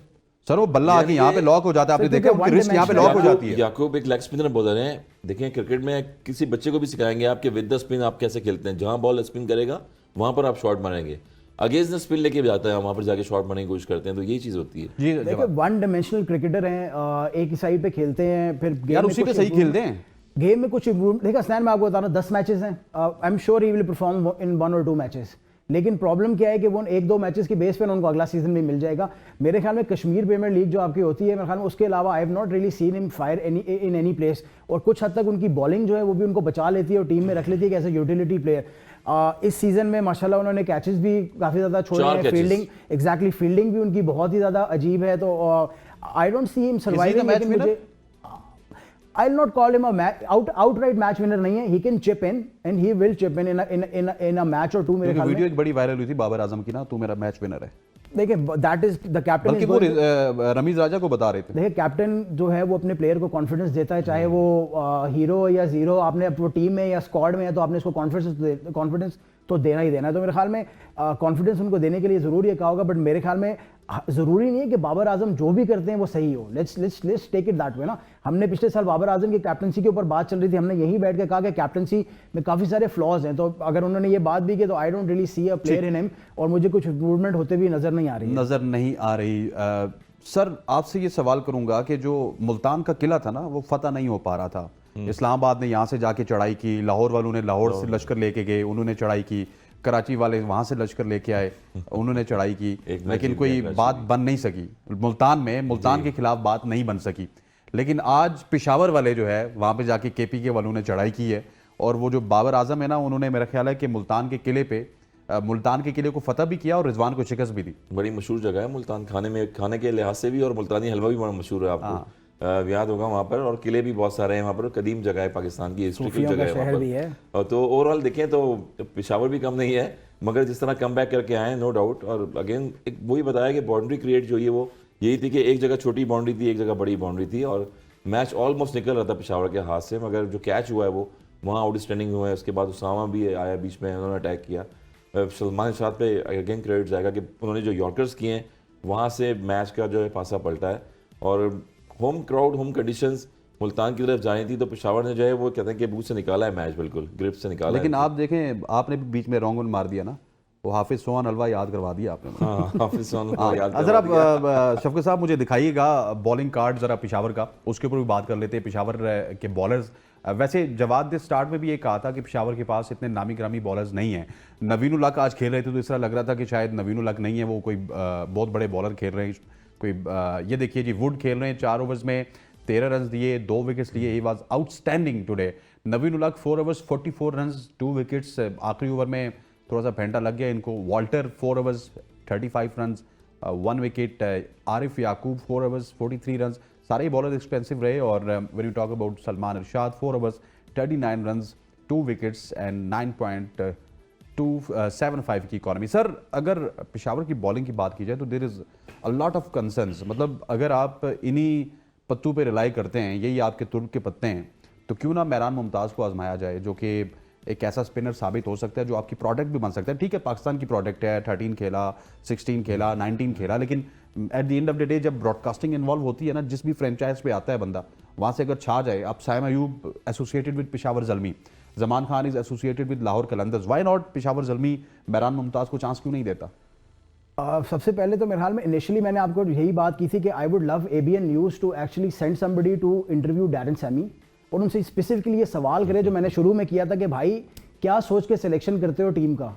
सर वो बल्ला आके यहाँ पे लॉक हो जाता है, आपने सर, देखा क्योंकि उनकी रिस्ट यहाँ पे one लॉक हो जाती है। याकूब एक लेग स्पिनर बॉलर हैं। देखिए क्रिकेट में किसी बच्चे को भी सिखाएंगे आपके विद द स्पिन आप कैसे खेलते हैं। जहां बॉल स्पिन करेगा वहां पर आप शॉट मारेंगे, अगेंस्ट द स्पिन लेके भी जाता है, वहां पर जाके शॉट मारने की कोशिश करते हैं। तो यही चीज होती है। जी देखिए वन डायमेंशनल क्रिकेटर हैं, एक ही साइड पे खेलते हैं, फिर game यार में उसी पे कुछ सही improve- खेलते हैं। गेम में कुछ इम्प्रूव देखा स्नैन, मैं आपको बता रहा हूँ 10 मैचेस हैं, I am sure he will perform in 1 or 2 matches. लेकिन प्रॉब्लम क्या है कि वो 1-2 मैचेस की बेस पे उनको अगला सीजन भी मिल जाएगा। मेरे ख्याल में कश्मीर प्रीमियर लीग जो आपकी होती है, मेरे ख्याल में उसके अलावा I have not really seen him fire in any place. और कुछ हद तक उनकी बॉलिंग जो है वो भी उनको बचा लेती है और टीम में रख लेती है एज ए यूटिलिटी प्लेयर। इस सीजन में माशाल्लाह उन्होंने कैचेस भी काफ़ी ज़्यादा छोड़े 4 हैं, catches। फील्डिंग एग्जैक्टली फील्डिंग भी उनकी बहुत ही ज़्यादा अजीब है। तो I don't see him surviving. Match winner? I'll not call him a outright match winner नहीं है। He can chip in and he will chip in a match or two मेरे ख्याल वीडियो में। एक बड़ी वायरल हुई थी बाबर आजम की ना, तू मेरा मैच विनर है, देखिए that is the captain बल्कि is वो going रमीज राजा को बता रहे थे। देखिए कैप्टन जो है वो अपने प्लेयर को कॉन्फिडेंस देता है, चाहे वो हीरो या जीरो, आपने वो टीम में या स्क्वाड में है तो आपने उसको कॉन्फिडेंस तो देना ही देना है। तो मेरे ख्याल में कॉन्फिडेंस उनको देने के लिए ज़रूरी है कहा होगा, बट मेरे ख्याल में ज़रूरी नहीं है कि बाबर आजम जो भी करते हैं वो सही हो। Let's take it that way ना। हमने पिछले साल बाबर आजम की कैप्टनसी के ऊपर बात चल रही थी, हमने यहीं बैठ के कहा कि कैप्टनसी में काफ़ी सारे फ्लॉज हैं। तो अगर उन्होंने ये बात भी की तो I don't really see a player in him, और मुझे कुछ इम्प्रूवमेंट होते भी नज़र नहीं आ रही है। नजर नहीं आ रही। सर आपसे ये सवाल करूंगा कि जो मुल्तान का किला था ना वो फतह नहीं हो पा रहा था। इस्लामाबाद ने यहाँ से जाके चढ़ाई की, लाहौर वालों ने लाहौर से लश्कर लेके गए, उन्होंने चढ़ाई की, कराची वाले वहाँ से लश्कर लेके आए, उन्होंने चढ़ाई की, लेकिन कोई बात बन नहीं सकी। मुल्तान के खिलाफ बात नहीं बन सकी। लेकिन आज पेशावर वाले जो है वहाँ पे जाके KPK वालों ने चढ़ाई की है, और वो जो बाबर आजम है ना उन्होंने मेरा ख्याल है कि मुल्तान के किले को फतह भी किया और रिजवान को शिकस्त भी दी। बड़ी मशहूर जगह है मुल्तान, खाने के लिहाज से भी, और मुल्तानी हलवा भी बड़ा मशहूर है, आपको याद होगा वहाँ पर। और किले भी बहुत सारे हैं वहाँ पर, कदीम जगह है, पाकिस्तान की हिस्ट्रिकल जगह है वहाँ पर। और तो ओवरऑल देखें तो पेशावर भी कम नहीं है, मगर जिस तरह कम बैक करके आए नो डाउट। और अगेन एक वही बताया कि बाउंड्री क्रिएट जो है वो यही थी कि एक जगह छोटी बाउंड्री थी, एक जगह बड़ी बाउंड्री थी, और मैच ऑलमोस्ट निकल रहा था पेशावर के हाथ से, मगर जो कैच हुआ है वो वहाँ आउटस्टैंडिंग हुआ है। उसके बाद उसामा भी आया बीच में, उन्होंने अटैक किया। सलमान शाह पे अगेन क्रेडिट जाएगा कि उन्होंने जो यॉर्कर्स किए हैं वहाँ से मैच का जो है पासा पलटा है। और home crowd, home conditions Multan की तरफ जानी थी, तो पेशावर ने जो है वो कहते हैं कि बूथ से निकाला है मैच, बिल्कुल ग्रिप से निकाला। लेकिन आप देखें, आपने भी बीच में रॉन्ग वन मार दिया ना, वो हाफिज सोहान हलवा याद करवा दिया आपने। हाफिज सोहान को याद करवा जरा दिया। शफकत साहब मुझे दिखाइएगा बॉलिंग कार्ड जरा पेशावर का, उसके ऊपर भी बात कर लेते हैं। पेशावर के बॉलर्स, वैसे जवाद ने स्टार्ट में भी ये कहा था कि पेशावर के पास इतने नामी ग्रामी बॉलर्स नहीं हैं। नवीन उल हक आज खेल रहे थे तो इस तरह लग रहा था कि शायद नवीन उल हक नहीं है, वो कोई बहुत बड़े बॉलर खेल रहे हैं। कोई ये देखिए जी, वुड खेल रहे हैं, 4 ओवर्स में 13 रन दिए, 2 विकेट्स लिए। He was outstanding today. Naveen ul Haq 4 overs 44 run, 2 wickets. आखिरी ओवर में थोड़ा सा फेंटा लग गया इनको। Walter 4 overs 35 run, 1 wicket. Arif Yaqoob 4 overs 43 run. सारे ही बॉलर एक्सपेंसिव रहे। और when you talk about Salman Irshad 4 overs 39 run, 2 wickets and 9.275 की इकॉनमी। सर अगर पेशावर की बॉलिंग की बात की जाए तो there is a lot of concerns. मतलब अगर आप इन्हीं पत्तों पे रिलाई करते हैं, यही आपके तुर्क के पत्ते हैं, तो क्यों ना मेहरान मुमताज़ को आजमाया जाए, जो कि एक ऐसा स्पिनर साबित हो सकता है जो आपकी प्रोडक्ट भी बन सकता है। ठीक है, पाकिस्तान की प्रोडक्ट है, 13 खेला, 16 खेला, 19 खेला, लेकिन at the end of the day जब ब्रॉडकास्टिंग इन्वॉल्व होती है ना, जिस भी फ्रेंचाइज पे आता है बंदा, वहाँ से अगर छा जाए, अब Saim Ayub associated with Peshawar Zalmi, Zaman Khan is associated with Lahore Qalandars, why not Peshawar Zalmi Mehran Mumtaz को चांस क्यों नहीं देता? सबसे पहले तो मेरे ख्याल में इनिशियली मैंने आपको यही बात की थी कि I would love ABN news to actually send somebody to interview Darren Sammy और उनसे स्पेसिफिकली ये सवाल करे जो मैंने शुरू में किया था कि भाई क्या सोच के सिलेक्शन करते हो टीम का,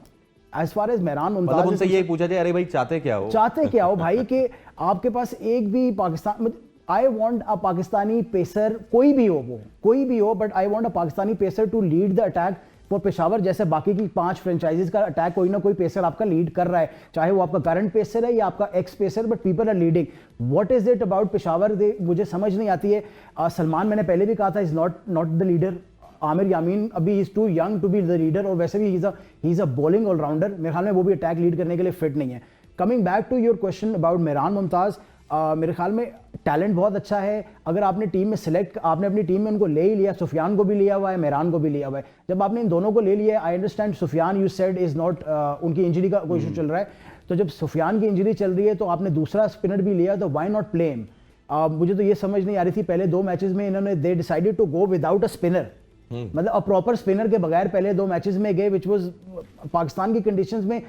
एज फार एज मेहरान मतलब मुमताज उनसे यही पूछा जाए, अरे भाई चाहते क्या हो? चाहते क्या हो भाई कि आपके पास एक भी Pakistan, I want a Pakistani pacer, कोई भी हो वो, कोई भी हो, but I want a Pakistani pacer to lead the attack for Peshawar. जैसे बाकी की 5 फ्रेंचाइजीज का अटैक कोई ना कोई पेसर आपका लीड कर रहा है, चाहे वो आपका करंट पेसर है या आपका ex pacer, but people are leading. What is it about Peshawar, मुझे समझ नहीं आती है। सलमान, मैंने पहले भी कहा था, is not the leader. Aamir Yamin अभी is too young to be the leader, और वैसे भी he is a bowling allrounder, मेरे ख्याल में वो भी अटैक लीड करने के लिए फिट नहीं है। Coming back to your question about Mehran Mumtaz, मेरे ख्याल में टैलेंट बहुत अच्छा है। अगर आपने टीम में आपने अपनी टीम में उनको ले ही लिया, सुफियान को भी लिया हुआ है, मेहरान को भी लिया हुआ है। जब आपने इन दोनों को ले लिया है, I understand Sufiyan you said is not, उनकी इंजरी का कोई इशू चल रहा है, तो जब सुफियान की इंजरी चल रही है तो आपने दूसरा स्पिनर भी लिया, तो व्हाई नॉट प्ले हिम? मुझे तो ये समझ नहीं आ रही थी, पहले 2 मैचेस में इन्होंने they decided to go without a spinner, मतलब अ प्रॉपर स्पिनर के बगैर पहले 2 मैचेस में गए, विच वाज पाकिस्तान की कंडीशंस में।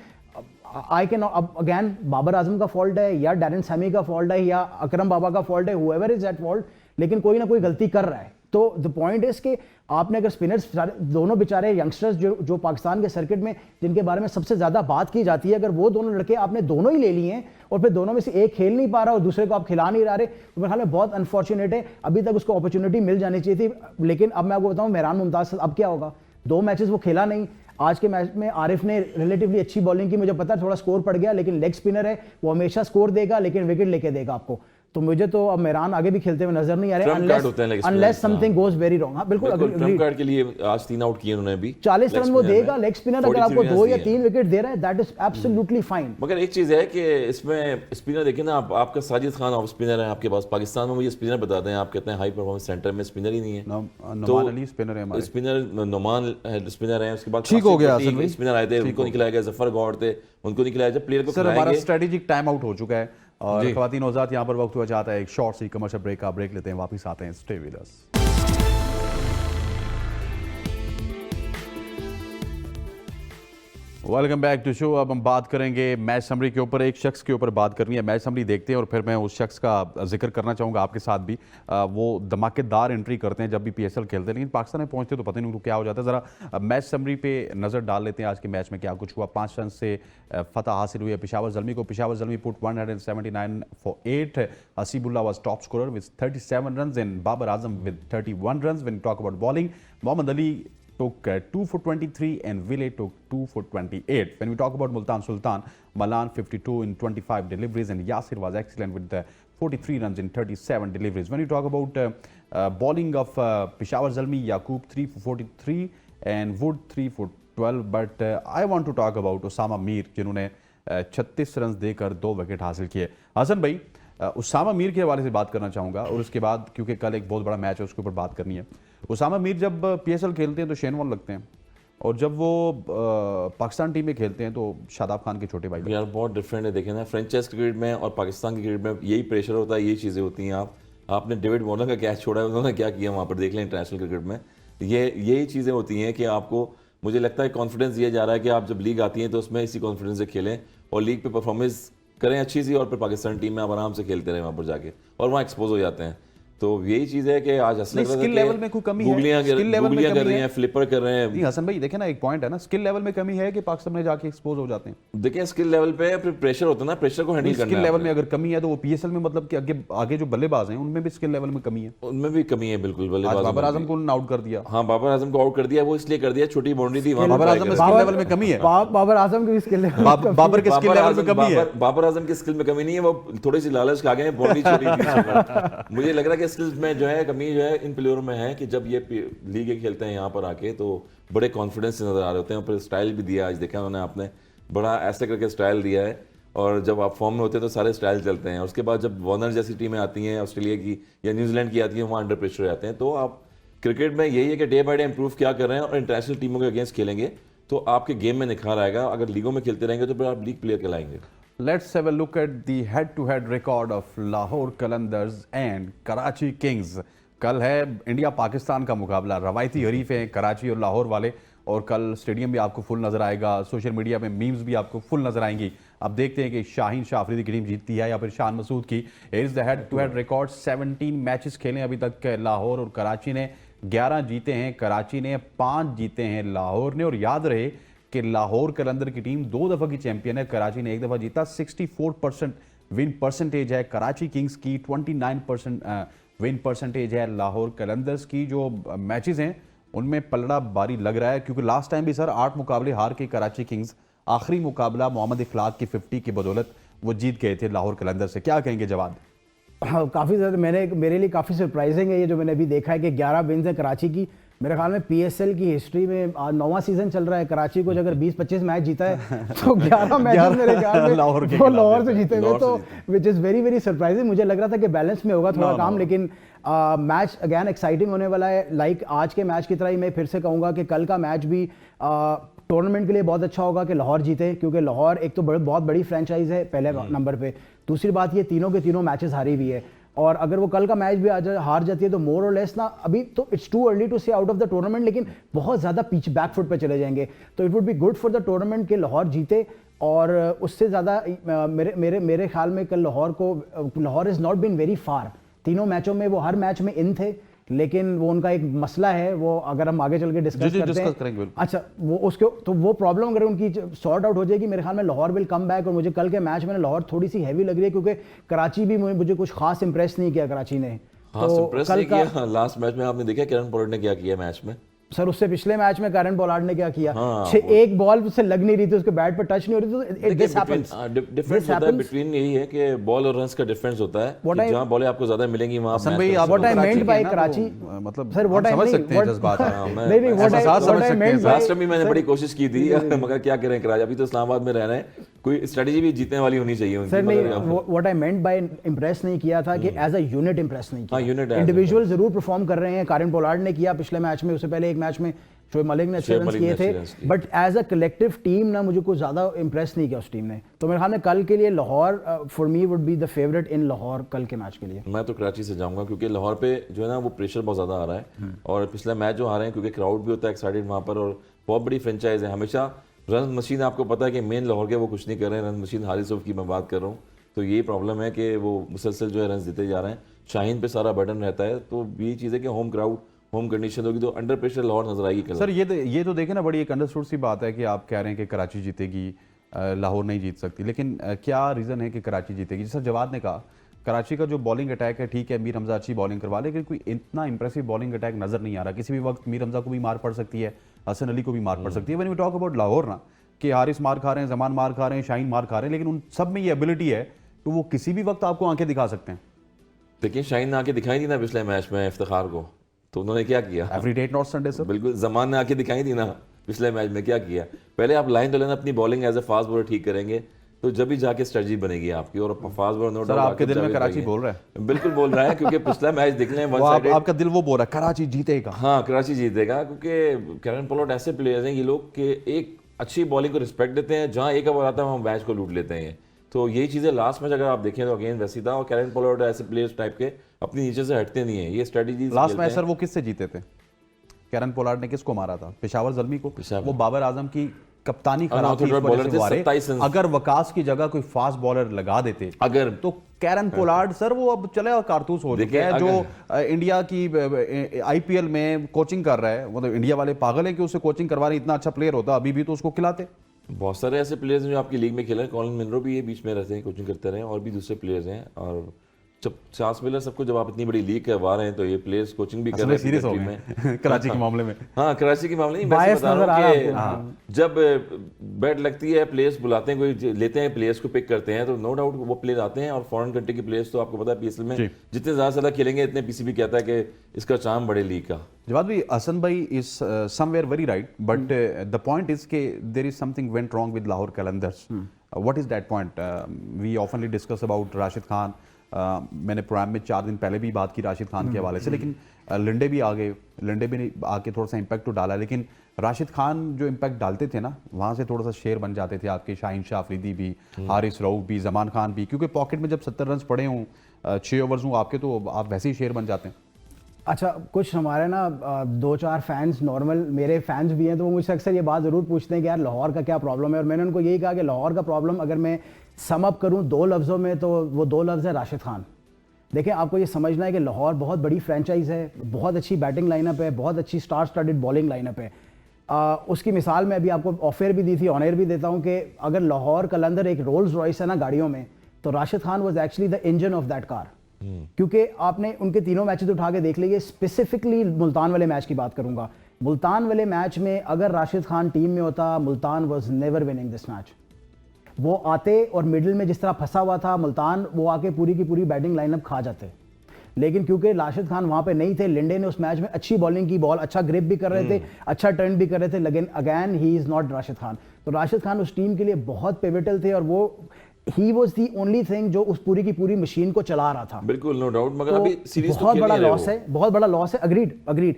आई कैन, अब अगैन बाबर आजम का फॉल्ट है या डैरन सैमी का फॉल्ट है या अकरम बाबा का फॉल्ट है, हुएवर इज एट फॉल्ट, लेकिन कोई ना कोई गलती कर रहा है। तो द पॉइंट इज कि आपने अगर स्पिनर्स, दोनों बेचारे यंगस्टर्स जो पाकिस्तान के सर्किट में जिनके बारे में सबसे ज्यादा बात की जाती है, अगर वो दोनों लड़के आपने दोनों ही ले लिए हैं और फिर दोनों में से एक खेल नहीं पा रहा और दूसरे को आप खिला नहीं रहे, तो मेरे ख्याल में बहुत अनफॉर्चुनेट है। अभी तक उसको अपॉर्चुनिटी मिल जानी चाहिए थी, लेकिन अब मैं आपको बताऊं मेहरान मुमताज अब क्या होगा। 2 मैचेस वो खेला नहीं, आज के मैच में आरिफ ने रिलेटिवली अच्छी बॉलिंग की, मुझे पता है थोड़ा स्कोर पड़ गया, लेकिन लेग स्पिनर है, वो हमेशा स्कोर देगा, लेकिन विकेट लेके देगा आपको। तो मुझे तो अब मेहरान आगे भी खेलते हुए नजर नहीं आ रहे, unless something goes very wrong. हाँ बिल्कुल, ट्रम्प कार्ड के लिए आज 3 आउट किए उन्होंने भी, 40 रन वो देगा लेग स्पिनर, अगर आपको 2 या 3 विकेट दे रहा है, दैट इज एब्सोल्युटली फाइन। मगर एक चीज है कि इसमें स्पिनर देखिए ना, आपका साजिद खान ऑफ स्पिनर है आपके पास, पाकिस्तान में मुझे स्पिनर बताते हैं, आप कहते हैं हाई परफॉर्मेंस सेंटर में स्पिनर ही नहीं है। नोमान अली स्पिनर है हमारे, स्पिनर नोमान स्पिनर है, उसके बाद ठीक हो गया असल में, स्पिनर आए थे, उनको निकलाया गया, जफर गौर थे, उनको निकलाया जब प्लेयर को सर हमारा स्ट्रेटेजिक टाइम आउट हो चुका है और ख्वातीन औजात यहाँ पर वक्त हुआ चाहता है एक शॉर्ट सी कमर्शियल ब्रेक का, ब्रेक लेते हैं, वापस आते हैं, stay with us. Welcome back to show. अब हम बात करेंगे मैच समरी के ऊपर, एक शख्स के ऊपर बात करनी है, मैच समरी देखते हैं और फिर मैं उस शख्स का जिक्र करना चाहूँगा आपके साथ भी। वो धमाकेदार एंट्री करते हैं जब भी PSL खेलते हैं, लेकिन पाकिस्तान में पहुँचते तो पता नहीं उनको क्या हो जाता है। ज़रा मैच समरी पे नज़र डाल लेते हैं, आज के मैच में क्या कुछ हुआ। 5 रन से फतह हासिल हुई है पेशावर ज़ल्मी को। Peshawar Zalmi put 179 for 8। Haseebullah was top scorer with 37 run and Babar Azam with 31 run. When talk about bowling, Mohammad Ali took 2 for 23 and Vile took 2 for 28. When we talk about Multan Sultan, Malan 52 in 25 deliveries and Yasir was excellent with 43 runs in 37 deliveries. When you talk about bowling of Peshawar Zalmi, Yaqub 3 for 43 and Wood 3 for 12. But I want to talk about Osama Mir, जिन्होंने 36 run देकर 2 wicket हासिल किए। हसन भाई, उसामा मीर के हवाले से बात करना चाहूँगा और उसके बाद क्योंकि कल एक बहुत बड़ा मैच है उसके ऊपर बात करनी है। उसामा मीर जब PSL खेलते हैं तो शेन वॉर्न लगते हैं और जब वो पाकिस्तान टीम में खेलते हैं तो शादाब खान के छोटे भाई। यार बहुत डिफरेंट है, देखें ना, फ्रेंचाइज क्रिकेट में और पाकिस्तान की क्रिकेट में यही प्रेशर होता है, यही चीज़ें होती हैं। आपने डेविड वार्नर का कैच छोड़ा है, उन्होंने क्या किया वहाँ पर, देख लें इंटरनेशनल क्रिकेट में यही चीज़ें होती हैं कि आपको, मुझे लगता है कॉन्फिडेंस दिया जा रहा है कि आप जब लीग आती हैं तो उसमें इसी कॉन्फिडेंस से खेलें और लीग पे परफॉर्मेंस करें अच्छी सी, और फिर पाकिस्तान टीम में आप आराम से खेलते रहे वहाँ पर जाके और वहाँ एक्सपोज हो जाते हैं। तो यही चीज है कि आज स्किल लेवल में कोई कमी है, स्किल लेवल में कर रहे हैं, फ्लिपर कर रहे हैं। नहीं हसन भाई देखें ना, एक पॉइंट है ना, स्किल लेवल में कमी है कि पाकिस्तान में जाके एक्सपोज हो जाते हैं। देखिए स्किल लेवल पे फिर प्रेशर होता है ना, प्रेशर को हैंडल करना है। स्किल लेवल में अगर कमी है तो वो PSL में मतलब कि आगे जो बल्लेबाज हैं उनमें भी स्किल लेवल में कमी है, उनमें भी कमी है बिल्कुल। बल्लेबाज बाबर आजम को आउट कर दिया। हाँ बाबर आजम को आउट कर दिया, वो इसलिए कर दिया छोटी बाउंड्री थी, बाबर आजम में स्किल लेवल में कमी है। बाबर आजम की स्किल बाबर के स्किल लेवल में कमी है, बाबर आजम की स्किल में कमी नहीं है, वो थोड़ी सी लालच खा गए, बाउंड्री छोटी थी। मुझे लग रहा है कि स्किल्स में जो है कमी जो है इन प्लेयरों में है कि जब ये लीग खेलते हैं यहाँ पर आके तो बड़े कॉन्फिडेंस से नजर आ रहे होते हैं। और फिर स्टाइल भी दिया, आज देखा उन्होंने, आपने बड़ा ऐसे करके स्टाइल दिया है और जब आप फॉर्म में होते हैं तो सारे स्टाइल चलते हैं। उसके बाद जब वार्नर जैसी टीमें आती हैं, ऑस्ट्रेलिया की या न्यूजीलैंड की आती हैं, वहाँ अंडर प्रेशर आते हैं। तो आप क्रिकेट में यही है कि डे बाय डे इंप्रूव क्या कर रहे हैं और इंटरनेशनल टीमों के अगेंस्ट खेलेंगे तो आपके गेम में निखार आएगा। अगर लीगों में खेलते रहेंगे तो फिर आप लीग प्लेयर कहलाएंगे। Let's have a look at the head-to-head record of Lahore Qalandars and Karachi Kings. कल है इंडिया पाकिस्तान का मुकाबला, रवायती हरीफ हैं कराची और लाहौर वाले, और कल स्टेडियम भी आपको फुल नजर आएगा, सोशल मीडिया पे मीम्स भी आपको फुल नजर आएंगी। अब देखते हैं कि शाहीन शाह अफरीदी की टीम जीतती है या फिर शान मसूद की। Is the head to head record, 17 matches खेले अभी तक लाहौर और कराची ने, 11 जीते हैं कराची ने, 5 जीते हैं लाहौर ने। और याद रहे कि लाहौर कलंदर की टीम 2 दफ़ा की चैंपियन है, कराची ने 1 दफ़ा जीता। 64% विन परसेंटेज है कराची किंग्स की, 29% विन परसेंटेज है लाहौर कलंदर्स की। जो मैचेस हैं उनमें पलड़ा भारी लग रहा है, क्योंकि लास्ट टाइम भी सर 8 मुकाबले हार के कराची किंग्स आखिरी मुकाबला मोहम्मद इखलाक की 50 की बदौलत वो जीत गए थे लाहौर कलंदर से। क्या कहेंगे जवाब? हाँ, काफ़ी ज़्यादा मेरे लिए काफ़ी सरप्राइजिंग है ये जो मैंने अभी देखा है कि 11 विन्स है कराची की। मेरे ख्याल में पीएसएल की हिस्ट्री में आज 9वां सीजन चल रहा है, कराची को अगर 20-25 मैच जीता है तो 11 मैचेस मेरे ख्याल में लाहौर से जीते हुए, तो which is very very surprising. मुझे लग रहा था कि बैलेंस में होगा थोड़ा काम, लेकिन मैच अगेन एक्साइटिंग होने वाला है। लाइक आज के मैच की तरह ही मैं फिर से कहूँगा कि कल का मैच भी टूर्नामेंट के लिए बहुत अच्छा होगा कि लाहौर जीते, क्योंकि लाहौर एक तो बहुत बड़ी फ्रेंचाइज है पहले नंबर पे, दूसरी बात ये तीनों के तीनों मैचेस हारी हुई है, और अगर वो कल का मैच भी हार जाती है तो मोर और लेस ना, अभी तो इट्स टू अर्ली टू से आउट ऑफ द टूर्नामेंट, लेकिन बहुत ज़्यादा पीछे बैकफुट पे चले जाएंगे। तो it would be good for the tournament कि लाहौर जीते, और उससे ज़्यादा मेरे ख्याल में कल Lahore is not been very far. तीनों मैचों में वो हर मैच में इन थे, लेकिन वो उनका एक मसला है, वो अगर हम आगे चल के डिस्कस करते हैं, अच्छा वो उसके तो वो प्रॉब्लम अगर उनकी सॉर्ट आउट हो जाएगी, मेरे ख्याल में लाहौर विल कम बैक। और मुझे कल के मैच में लाहौर थोड़ी सी हैवी लग रही है, क्योंकि कराची भी मुझे कुछ खास इंप्रेस नहीं किया कराची ने। हाँ, तो इंप्रेस कल नहीं किया। लास्ट मैच में आपने देखा कैरन पोलार्ड ने क्या किया मैच में? सर उससे पिछले मैच में कैरन पोलार्ड ने क्या किया? हाँ, एक बॉल उससे लग नहीं रही थी, उसके बैट पर टच नहीं हो रही थी। डिफरेंस होता है बिटवीन, यही है कि बॉल और रन्स का डिफरेंस होता है कि जहां बॉलें आपको ज्यादा मिलेंगी वहां हसन भाई, आप what I meant by Karachi, मतलब सर व्हाट आई समझ सकते हैं जज्बात। नहीं what I meant last time भी मैंने बड़ी कोशिश की थी मगर क्या करें, कराची अभी तो इस्लामाबाद में रह रहे हैं, कोई स्ट्रेटजी भी जीतने वाली होनी चाहिए उनकी। सर नहीं, what I meant by Impress नहीं किया था कि एज अ यूनिट इंप्रेस नहीं किया। इंडिविजुअल जरूर परफॉर्म कर रहे हैं, कैरन पोलार्ड ने किया पिछले मैच में, उससे पहले एक मैच में शोएब मलिक ने अच्छे रन्स किए थे, but as a collective team ना मुझे कुछ ज़्यादा इंप्रेस नहीं किया उस टीम ने। तो मेरे ख्याल में कल के लिए Lahore for me would be the favourite in Lahore कल के मैच के लिए। मैं तो कराची से जाऊंगा, क्योंकि लाहौर पे जो है ना वो प्रेशर बहुत ज़्यादा आ रहा है, और पिछले मैच जो आ रहे हैं क्योंकि क्राउड भी होता है एक्साइटेड वहाँ पर, और बहुत बड़ी फ्रेंचाइज है। हमेशा रन मशीन, आपको पता है कि मेन लाहौर के वो कुछ नहीं कर रहे हैं, रन मशीन हारिस रऊफ की मैं बात कर रहा हूँ, तो ये प्रॉब्लम है कि वो मुसलसल जो है रन देते जा रहे हैं, शाहीन पे सारा बर्डन रहता है। तो ये चीज़ है कि होम क्राउड, होम कंडीशन होगी तो अंडर प्रेशर लाहौर नजर आएगी। सर ये तो देखें ना, बड़ी एक अंडरस्टूड सी बात है कि आप कह रहे हैं कि कराची जीतेगी, लाहौर नहीं जीत सकती, लेकिन क्या रीज़न है कि कराची जीतेगी? जैसा जवाद ने कहा, कराची का जो बॉलिंग अटैक है, ठीक है मीर हमजा अच्छी बॉलिंग करवा, लेकिन कोई इतना इंप्रेसिव बॉलिंग अटैक नजर नहीं आ रहा। किसी भी वक्त मीर हमजा को भी मार पड़ सकती है, हसन अली को भी मार पड़ सकती है। When we talk about Lahore ना, कि हारिस मार खा रहे हैं, जमान मार खा रहे हैं, शाहीन मार खा रहे हैं, लेकिन उन सब में ये एबिलिटी है तो वो किसी भी वक्त आपको आंखें दिखा सकते हैं। देखिए शाहीन ने आके दिखाई दी ना पिछले मैच में इफ्तिखार को, तो उन्होंने क्या किया? Every day not Sunday sir. बिल्कुल, जमान ने आके दिखाई दी ना पिछले मैच में क्या किया। पहले आप लाइन तो लेना, अपनी bowling as a fast bowler ठीक करेंगे तो जब भी जाके स्ट्रेटजी बनेगी आपकी, और फास्ट बॉलर नो डाउट आपके दिल में कराची बोल रहा है। बिल्कुल बोल रहा है, क्योंकि पिछला मैच देख लें, आपका दिल वो बोल रहा है कराची जीतेगा। हाँ, कराची जीतेगा, क्योंकि कैरन पोलार्ड ऐसे प्लेयर्स हैं ये लोग कि एक अच्छी बॉलिंग को रिस्पेक्ट देते हैं, जहाँ एक ओवर आता है वहाँ मैच को लूट लेते हैं। तो यही चीज़ें लास्ट मैच अगर आप देखें तो अगेन वैसी था, और कैरन पोलार्ड ऐसे प्लेयर्स टाइप के अपनी नीचे से हटते नहीं है, ये स्ट्रेटजी। लास्ट मैच सर वो किससे जीते थे? कैरन पोलार्ड ने किसको मारा था? पेशावर ज़ल्मी को। वो बाबर आजम की कप्तानी खराब थी, अगर वकास की जगह कोई फास्ट बॉलर लगा देते अगर, तो कैरन पोलार्ड सर वो अब चले कारतूस हो चुके हैं। जो इंडिया की आईपीएल में कोचिंग कर रहा है, मतलब इंडिया वाले पागल है कि उसे कोचिंग करवा रहे, इतना अच्छा प्लेयर होता अभी भी तो उसको खिलाते। बहुत सारे ऐसे प्लेयर्स हैं जो आपकी लीग में खेल रहे हैं, कॉलिन मिनरो भी ये बीच में रहते हैं, कोचिंग करते रहे, और भी दूसरे प्लेयर्स हैं। और जब चांस मिला सबको, जब आप इतनी बड़ी लीग करवा रहे हैं तो ये प्लेयर्स कोचिंग भी कर रहे हैं सीरियस हो गए कराची के मामले में। हाँ, कराची के मामले में मैं बता रहा हूँ कि जब बैट लगती है, प्लेयर्स बुलाते हैं, कोई लेते हैं, प्लेयर्स को पिक करते हैं, तो नो डाउट वो प्लेयर आते हैं। और फॉरेन कंट्री के प्लेयर्स तो आपको पता है पीएसएल में जितने ज्यादा खेलेंगे इतने पीसीबी कहता है कि इसका चार्म बड़े लीग का। जवाब भी हसन भाई is somewhere very right, but the point is के there is something went wrong with Lahore Qalandars. What is that point? We oftenly discuss about Rashid Khan. मैंने प्रोग्राम में 4 दिन पहले भी बात की राशिद खान के हवाले से, लेकिन लिंडे भी आ गए, लिंडे भी आके थोड़ा सा इम्पैक्ट तो डाला, लेकिन राशिद खान जो इम्पैक्ट डालते थे ना, वहाँ से थोड़ा सा शेर बन जाते थे आपके शाहीन शाह अफरीदी भी, हारिस रऊफ भी, जमान खान भी, क्योंकि पॉकेट में जब 70 रन पड़े हों, 6 ओवर्स हों आपके, तो आप वैसे ही शेर बन जाते हैं। अच्छा, कुछ हमारे ना दो चार फैंस नॉर्मल मेरे फैंस भी हैं, तो वो मुझसे अक्सर ये बात ज़रूर पूछते हैं कि यार लाहौर का क्या प्रॉब्लम है। और मैंने उनको यही कहा कि लाहौर का प्रॉब्लम अगर मैं सम अप करूं दो लफ्ज़ों में तो वो दो लफ्ज़ है राशिद खान। देखें, आपको ये समझना है कि लाहौर बहुत बड़ी फ्रेंचाइज है, बहुत अच्छी बैटिंग लाइनअप है, बहुत अच्छी स्टार स्टडेड बॉलिंग लाइनअप है। उसकी मिसाल मैं अभी आपको ऑफ एयर भी दी थी, ऑन एयर भी देता हूँ कि अगर लाहौर कलंदर एक रोल्स रॉयस है ना गाड़ियों में, तो Rashid Khan was actually the engine of that car. क्योंकि आपने उनके तीनों मैचेस उठा के देख लीजिए, स्पेसिफिकली मुल्तान वाले मैच की बात करूंगा। मुल्तान वाले मैच में अगर राशिद खान टीम में होता, Multan was never winning this match. वो आते और मिडिल में जिस तरह फंसा हुआ था मुल्तान, वो आके पूरी की पूरी बैटिंग लाइनअप खा जाते। लेकिन क्योंकि राशिद खान वहां पे नहीं थे, लिंडे ने उस मैच में अच्छी बॉलिंग की, बॉल अच्छा ग्रिप भी कर रहे थे, अच्छा टर्न भी कर रहे थे, लेकिन again he is not Rashid Khan. तो राशिद खान उस टीम के लिए बहुत पिवटल थे और वो he was the only thing जो उस पूरी की पूरी मशीन को चला रहा था। बिल्कुल, नो डाउट। मगर तो अभी सीरीज बहुत बड़ा लॉस है, बहुत बड़ा लॉस है। अग्रीड,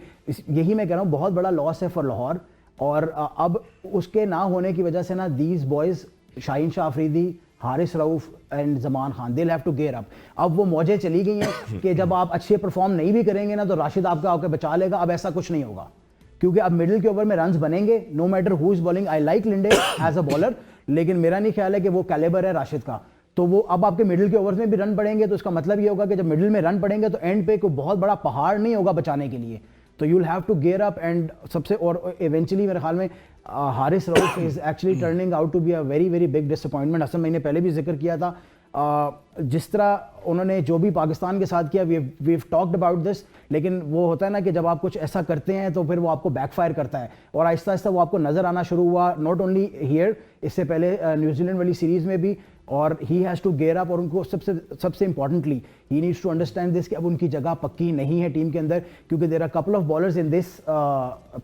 यही मैं कह रहा हूँ, बहुत बड़ा लॉस है फॉर लाहौर। और अब उसके ना होने की वजह से ना these boys, Shaheen Shah Afridi, Haris Rauf and Zaman Khan, they have to gear up. अब वो मौजें चली गई हैं कि जब आप अच्छे परफॉर्म नहीं भी करेंगे ना तो राशिद आपका आके बचा लेगा। अब ऐसा कुछ नहीं होगा, क्योंकि अब मिडिल के ओवर में रन्स बनेंगे, no matter who is bowling. I like Linde as a bowler, लेकिन मेरा नहीं ख्याल है कि वो कैलिबर है राशिद का। तो वो अब आपके मिडिल के ओवर्स में भी रन पड़ेंगे, तो इसका मतलब ये होगा कि जब मिडिल में रन पड़ेंगे तो एंड पे कोई बहुत बड़ा पहाड़ नहीं होगा बचाने के लिए। तो you will have to gear up and सबसे, और इवेंचुअली मेरे ख्याल में Haris Rauf is actually turning out to be a very very big disappointment. असल मैंने पहले भी जिक्र किया था, जिस तरह उन्होंने जो भी पाकिस्तान के साथ किया, we have talked about this. लेकिन वो होता है ना कि जब आप कुछ ऐसा करते हैं तो फिर वो आपको बैकफायर करता है, और आहिस्ता आहिस्ता वो आपको नजर आना शुरू हुआ, नॉट ओनली हियर, इससे पहले न्यूजीलैंड वाली सीरीज में भी। और he has to gear up, और उनको सबसे importantly he needs to understand this कि अब उनकी जगह पक्की नहीं है टीम के अंदर, क्योंकि there are couple of bowlers in this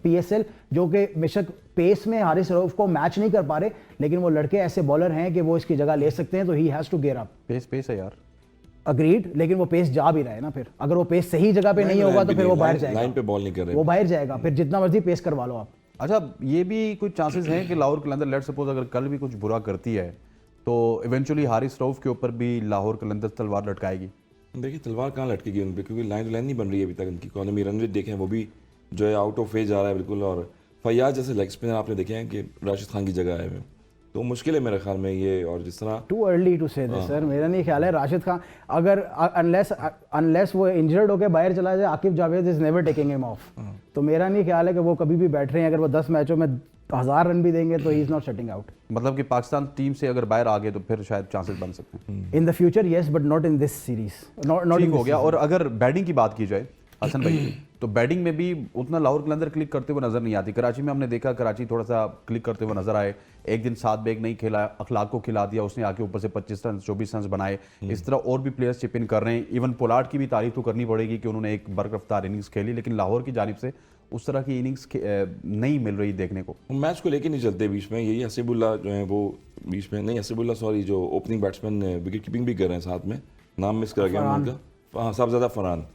PSL जो कि बेशक पेस में हारिस रऊफ को मैच नहीं कर पा रहे, लेकिन वो लड़के ऐसे बॉलर हैं कि वो इसकी जगह ले सकते हैं। तो he has to gear up. Pace है यार, अग्रीड, लेकिन वो पेस जा भी रहा है ना। फिर अगर वो पेस सही जगह पे नहीं होगा तो फिर वो बाहर जाएगा, लाइन पे बॉल नहीं कर रहे, वो बाहर जाएगा, फिर जितना मर्जी पेस करवा लो आप। अच्छा, ये भी कुछ चांसेस हैं कि लाहौर कलंदर, लेट्स सपोज अगर कल भी कुछ बुरा करती है तो इवेंचुअली हारिस रऊफ के ऊपर भी लाहौर कलंदर तलवार लटकाएगी। देखिए तलवार कहाँ लटकेगी उन पे, क्योंकि लाइन तो लाइन नहीं बन रही है अभी तक। उनकी इकोनॉमी रन रेट देखें, वो भी जो है आउट ऑफ फेज जा रहा है बिल्कुल। और फैयाज जैसे लेग स्पिनर आपने देखे हैं कि राशिद खान की जगह आए हुए, तो मुश्किल है मेरे ख्याल में ये। और जिस तरह टू अर्ली टू से दिस सर, मेरा नहीं ख्याल है राशिद खान अगर अनलेस वो इंजर्ड होकर बाहर चला जाए, Aqib Javed is never taking him of. तो मेरा नहीं ख्याल है कि वो कभी भी बैठ रहे हैं। अगर वो 10 मैचों में 1000 रन भी देंगे तो he is not shutting out. मतलब कि पाकिस्तान टीम से अगर बाहर आ गए तो फिर शायद चांसेस बन सकते हैं in the future, yes, but not in this series, not ठीक हो गया। और अगर बैटिंग की बात की जाए हसन भाई, तो बैटिंग में भी उतना लाहौर कलंदर क्लिक करते हुए नजर नहीं आती। कराची में हमने देखा, कराची थोड़ा सा क्लिक करते हुए नजर आए। एक दिन 7 बैग नहीं खेला, अखलाक को खिला दिया उसने, आके ऊपर से 25 रन 24 रन बनाए। इस तरह और भी प्लेयर्स चिप इन कर रहे हैं। इवन पोलार्ड की भी तारीफ तो करनी पड़ेगी कि उन्होंने एक बरकफ्तार इनिंग्स खेली, लेकिन लाहौर की जानिब से उस तरह की इनिंग्स नहीं मिल रही देखने को। मैच को लेके नहीं चलते बीच में। यही हसीबुल्ला जो है वो बीच में नहीं, हसीबुल्ला सॉरी, जो ओपनिंग बैट्समैन विकेट कीपिंग भी कर रहे हैं साथ में, नाम मिस कर गया उनका, हाँ साहबजादा फरहान,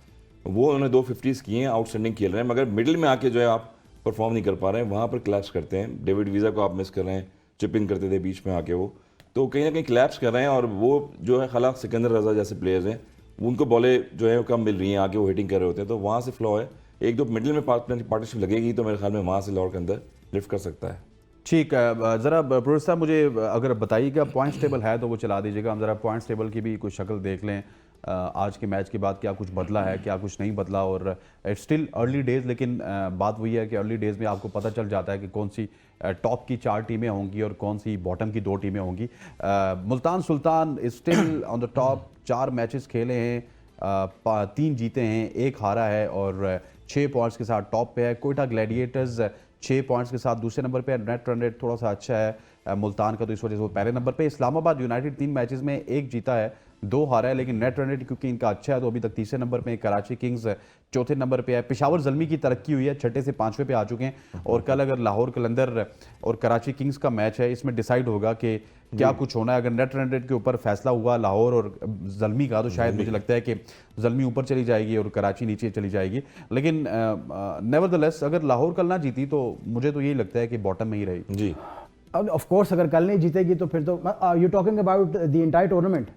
वो उन्होंने 2 50s किए हैं, आउटस्टैंडिंग खेल रहे हैं। मगर मिडिल में आके जो है आप परफॉर्म नहीं कर पा रहे हैं, वहाँ पर क्लैप्स करते हैं। डेविड वीज़ा को आप मिस कर रहे हैं, चिप इन करते थे बीच में आके वो, तो कहीं ना कहीं क्लैप्स कर रहे हैं। और वो जो है खलाक सिकंदर रजा जैसे प्लेयर्स हैं, उनको बॉलें जो है कम मिल रही हैं, आके वो हिटिंग कर रहे होते हैं, तो वहाँ से फ्लॉ है। एक दो मिडिल में पार्टनरशिप लगेगी तो मेरे ख्याल में वहाँ से लाहौर के अंदर लिफ्ट कर सकता है। ठीक है, ज़रा प्रोफेसर साहब मुझे अगर बताइएगा पॉइंट्स टेबल है तो वो चला दीजिएगा, हम ज़रा पॉइंट्स टेबल की भी कुछ शक्ल देख लें। आज के मैच के बाद क्या कुछ बदला है, क्या कुछ नहीं बदला। और इट्स स्टिल अर्ली डेज़, लेकिन बात वही है कि अर्ली डेज़ में आपको पता चल जाता है कि कौन सी टॉप की 4 टीमें होंगी और कौन सी बॉटम की 2 टीमें होंगी। Multan Sultan is still on the top, 4 matches खेले हैं, 3 जीते हैं, 1 हारा है और 6 पॉइंट्स के साथ टॉप पे है। कोयटा ग्लैडिएटर्स 6 पॉइंट्स के साथ दूसरे नंबर पे है। नेट रन रेट थोड़ा सा अच्छा है मुल्तान का, तो इस वजह से वो पहले नंबर पे। इस्लामाबाद यूनाइटेड 3 मैचेस में 1 जीता है, 2 हारा है, लेकिन नेट रन रेट क्योंकि इनका अच्छा है तो अभी तक तीसरे नंबर पे है। कराची किंग्स 4थे नंबर पे है। पेशावर ज़ल्मी की तरक्की हुई है, 6ठे से 5वें पे आ चुके हैं। और कल अगर लाहौर कलंदर और कराची किंग्स का मैच है, इसमें डिसाइड होगा कि क्या कुछ होना है। अगर नेट रन रेट के ऊपर फैसला हुआ लाहौर और ज़ल्मी का, तो शायद मुझे लगता है कि ज़ल्मी ऊपर चली जाएगी और कराची नीचे चली जाएगी। लेकिन नेवरदलेस अगर लाहौर कल ना जीती तो मुझे तो यही लगता है कि बॉटम में ही रहेगी। जी, अब ऑफ कोर्स अगर कल नहीं जीतेगी तो फिर तो you talking about the entire tournament.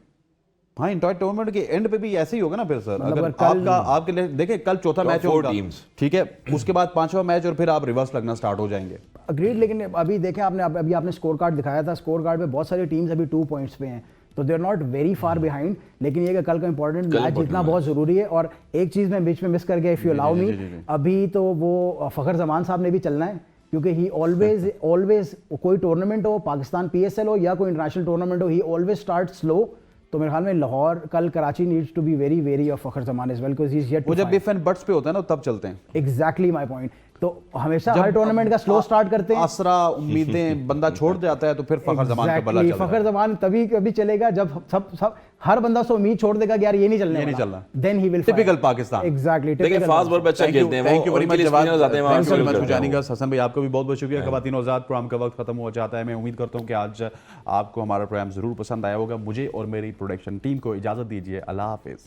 हाँ इंटर टूर्नामेंट के एंड पे भी ऐसे ही होगा ना फिर सर, अगर कल- आपका आपके लिए देखें कल चौथा मैच four होगा, teams। ठीक है, उसके बाद पांचवा मैच और फिर आप रिवर्स लगना स्टार्ट हो जाएंगे। अग्रीड, लेकिन अभी देखें आपने, अभी आपने स्कोर कार्ड दिखाया था, स्कोर कार्ड पे बहुत सारी टीम्स अभी 2 पॉइंट्स पे हैं, तो they are not very far behind, लेकिन ये कि कल का इंपॉर्टेंट मैच important जीतना बहुत जरूरी है। और एक चीज मैं बीच में मिस कर गया, इफ यू अलाउ मी, अभी तो वो फखर जमान साहब ने भी चलना है, क्योंकि ही ऑलवेज कोई टूर्नामेंट हो, पाकिस्तान PSL हो या कोई इंटरनेशनल टूर्नामेंट हो, ही ऑलवेज स्टार्ट स्लो। तो मेरे ख्याल में लाहौर कल Karachi needs to be very very of Fakhar Zaman as well, because he is yet वो टू जब बिफ एंड बट्स पे होता है ना तब चलते हैं। Exactly my point. तो हमेशा हर टूर्नामेंट का स्लो स्टार्ट करते हैं, आसरा उम्मीदें बंदा छोड़ जाता है तो फिर फखर जमान का बल्ला Exactly, चलता फखर है। जमान तभी कभी चलेगा जब सब हर बंदा से उम्मीद छोड़ देगा कि यार ये नहीं चलने ये नहीं वाला, चलना। Then he will Typical Pakistan. Exactly देखिए फास्ट बॉल पे अच्छा खेलते हैं वो, थैंक यू वेरी उनके लिए मच spinners आते हैं वहाँ थैंक यू वेरी से मच करते हैं जानिएगा हसन भाई, आपका भी बहुत बहुत शुक्रिया। खवातीन आजाद प्रोग्राम का वक्त खत्म हो जाता है। मैं उम्मीद करता हूँ कि आज आपको हमारा प्रोग्राम जरूर पसंद आया होगा। मुझे और मेरी प्रोडक्शन टीम को इजाजत दीजिए। अल्लाह हाफिज।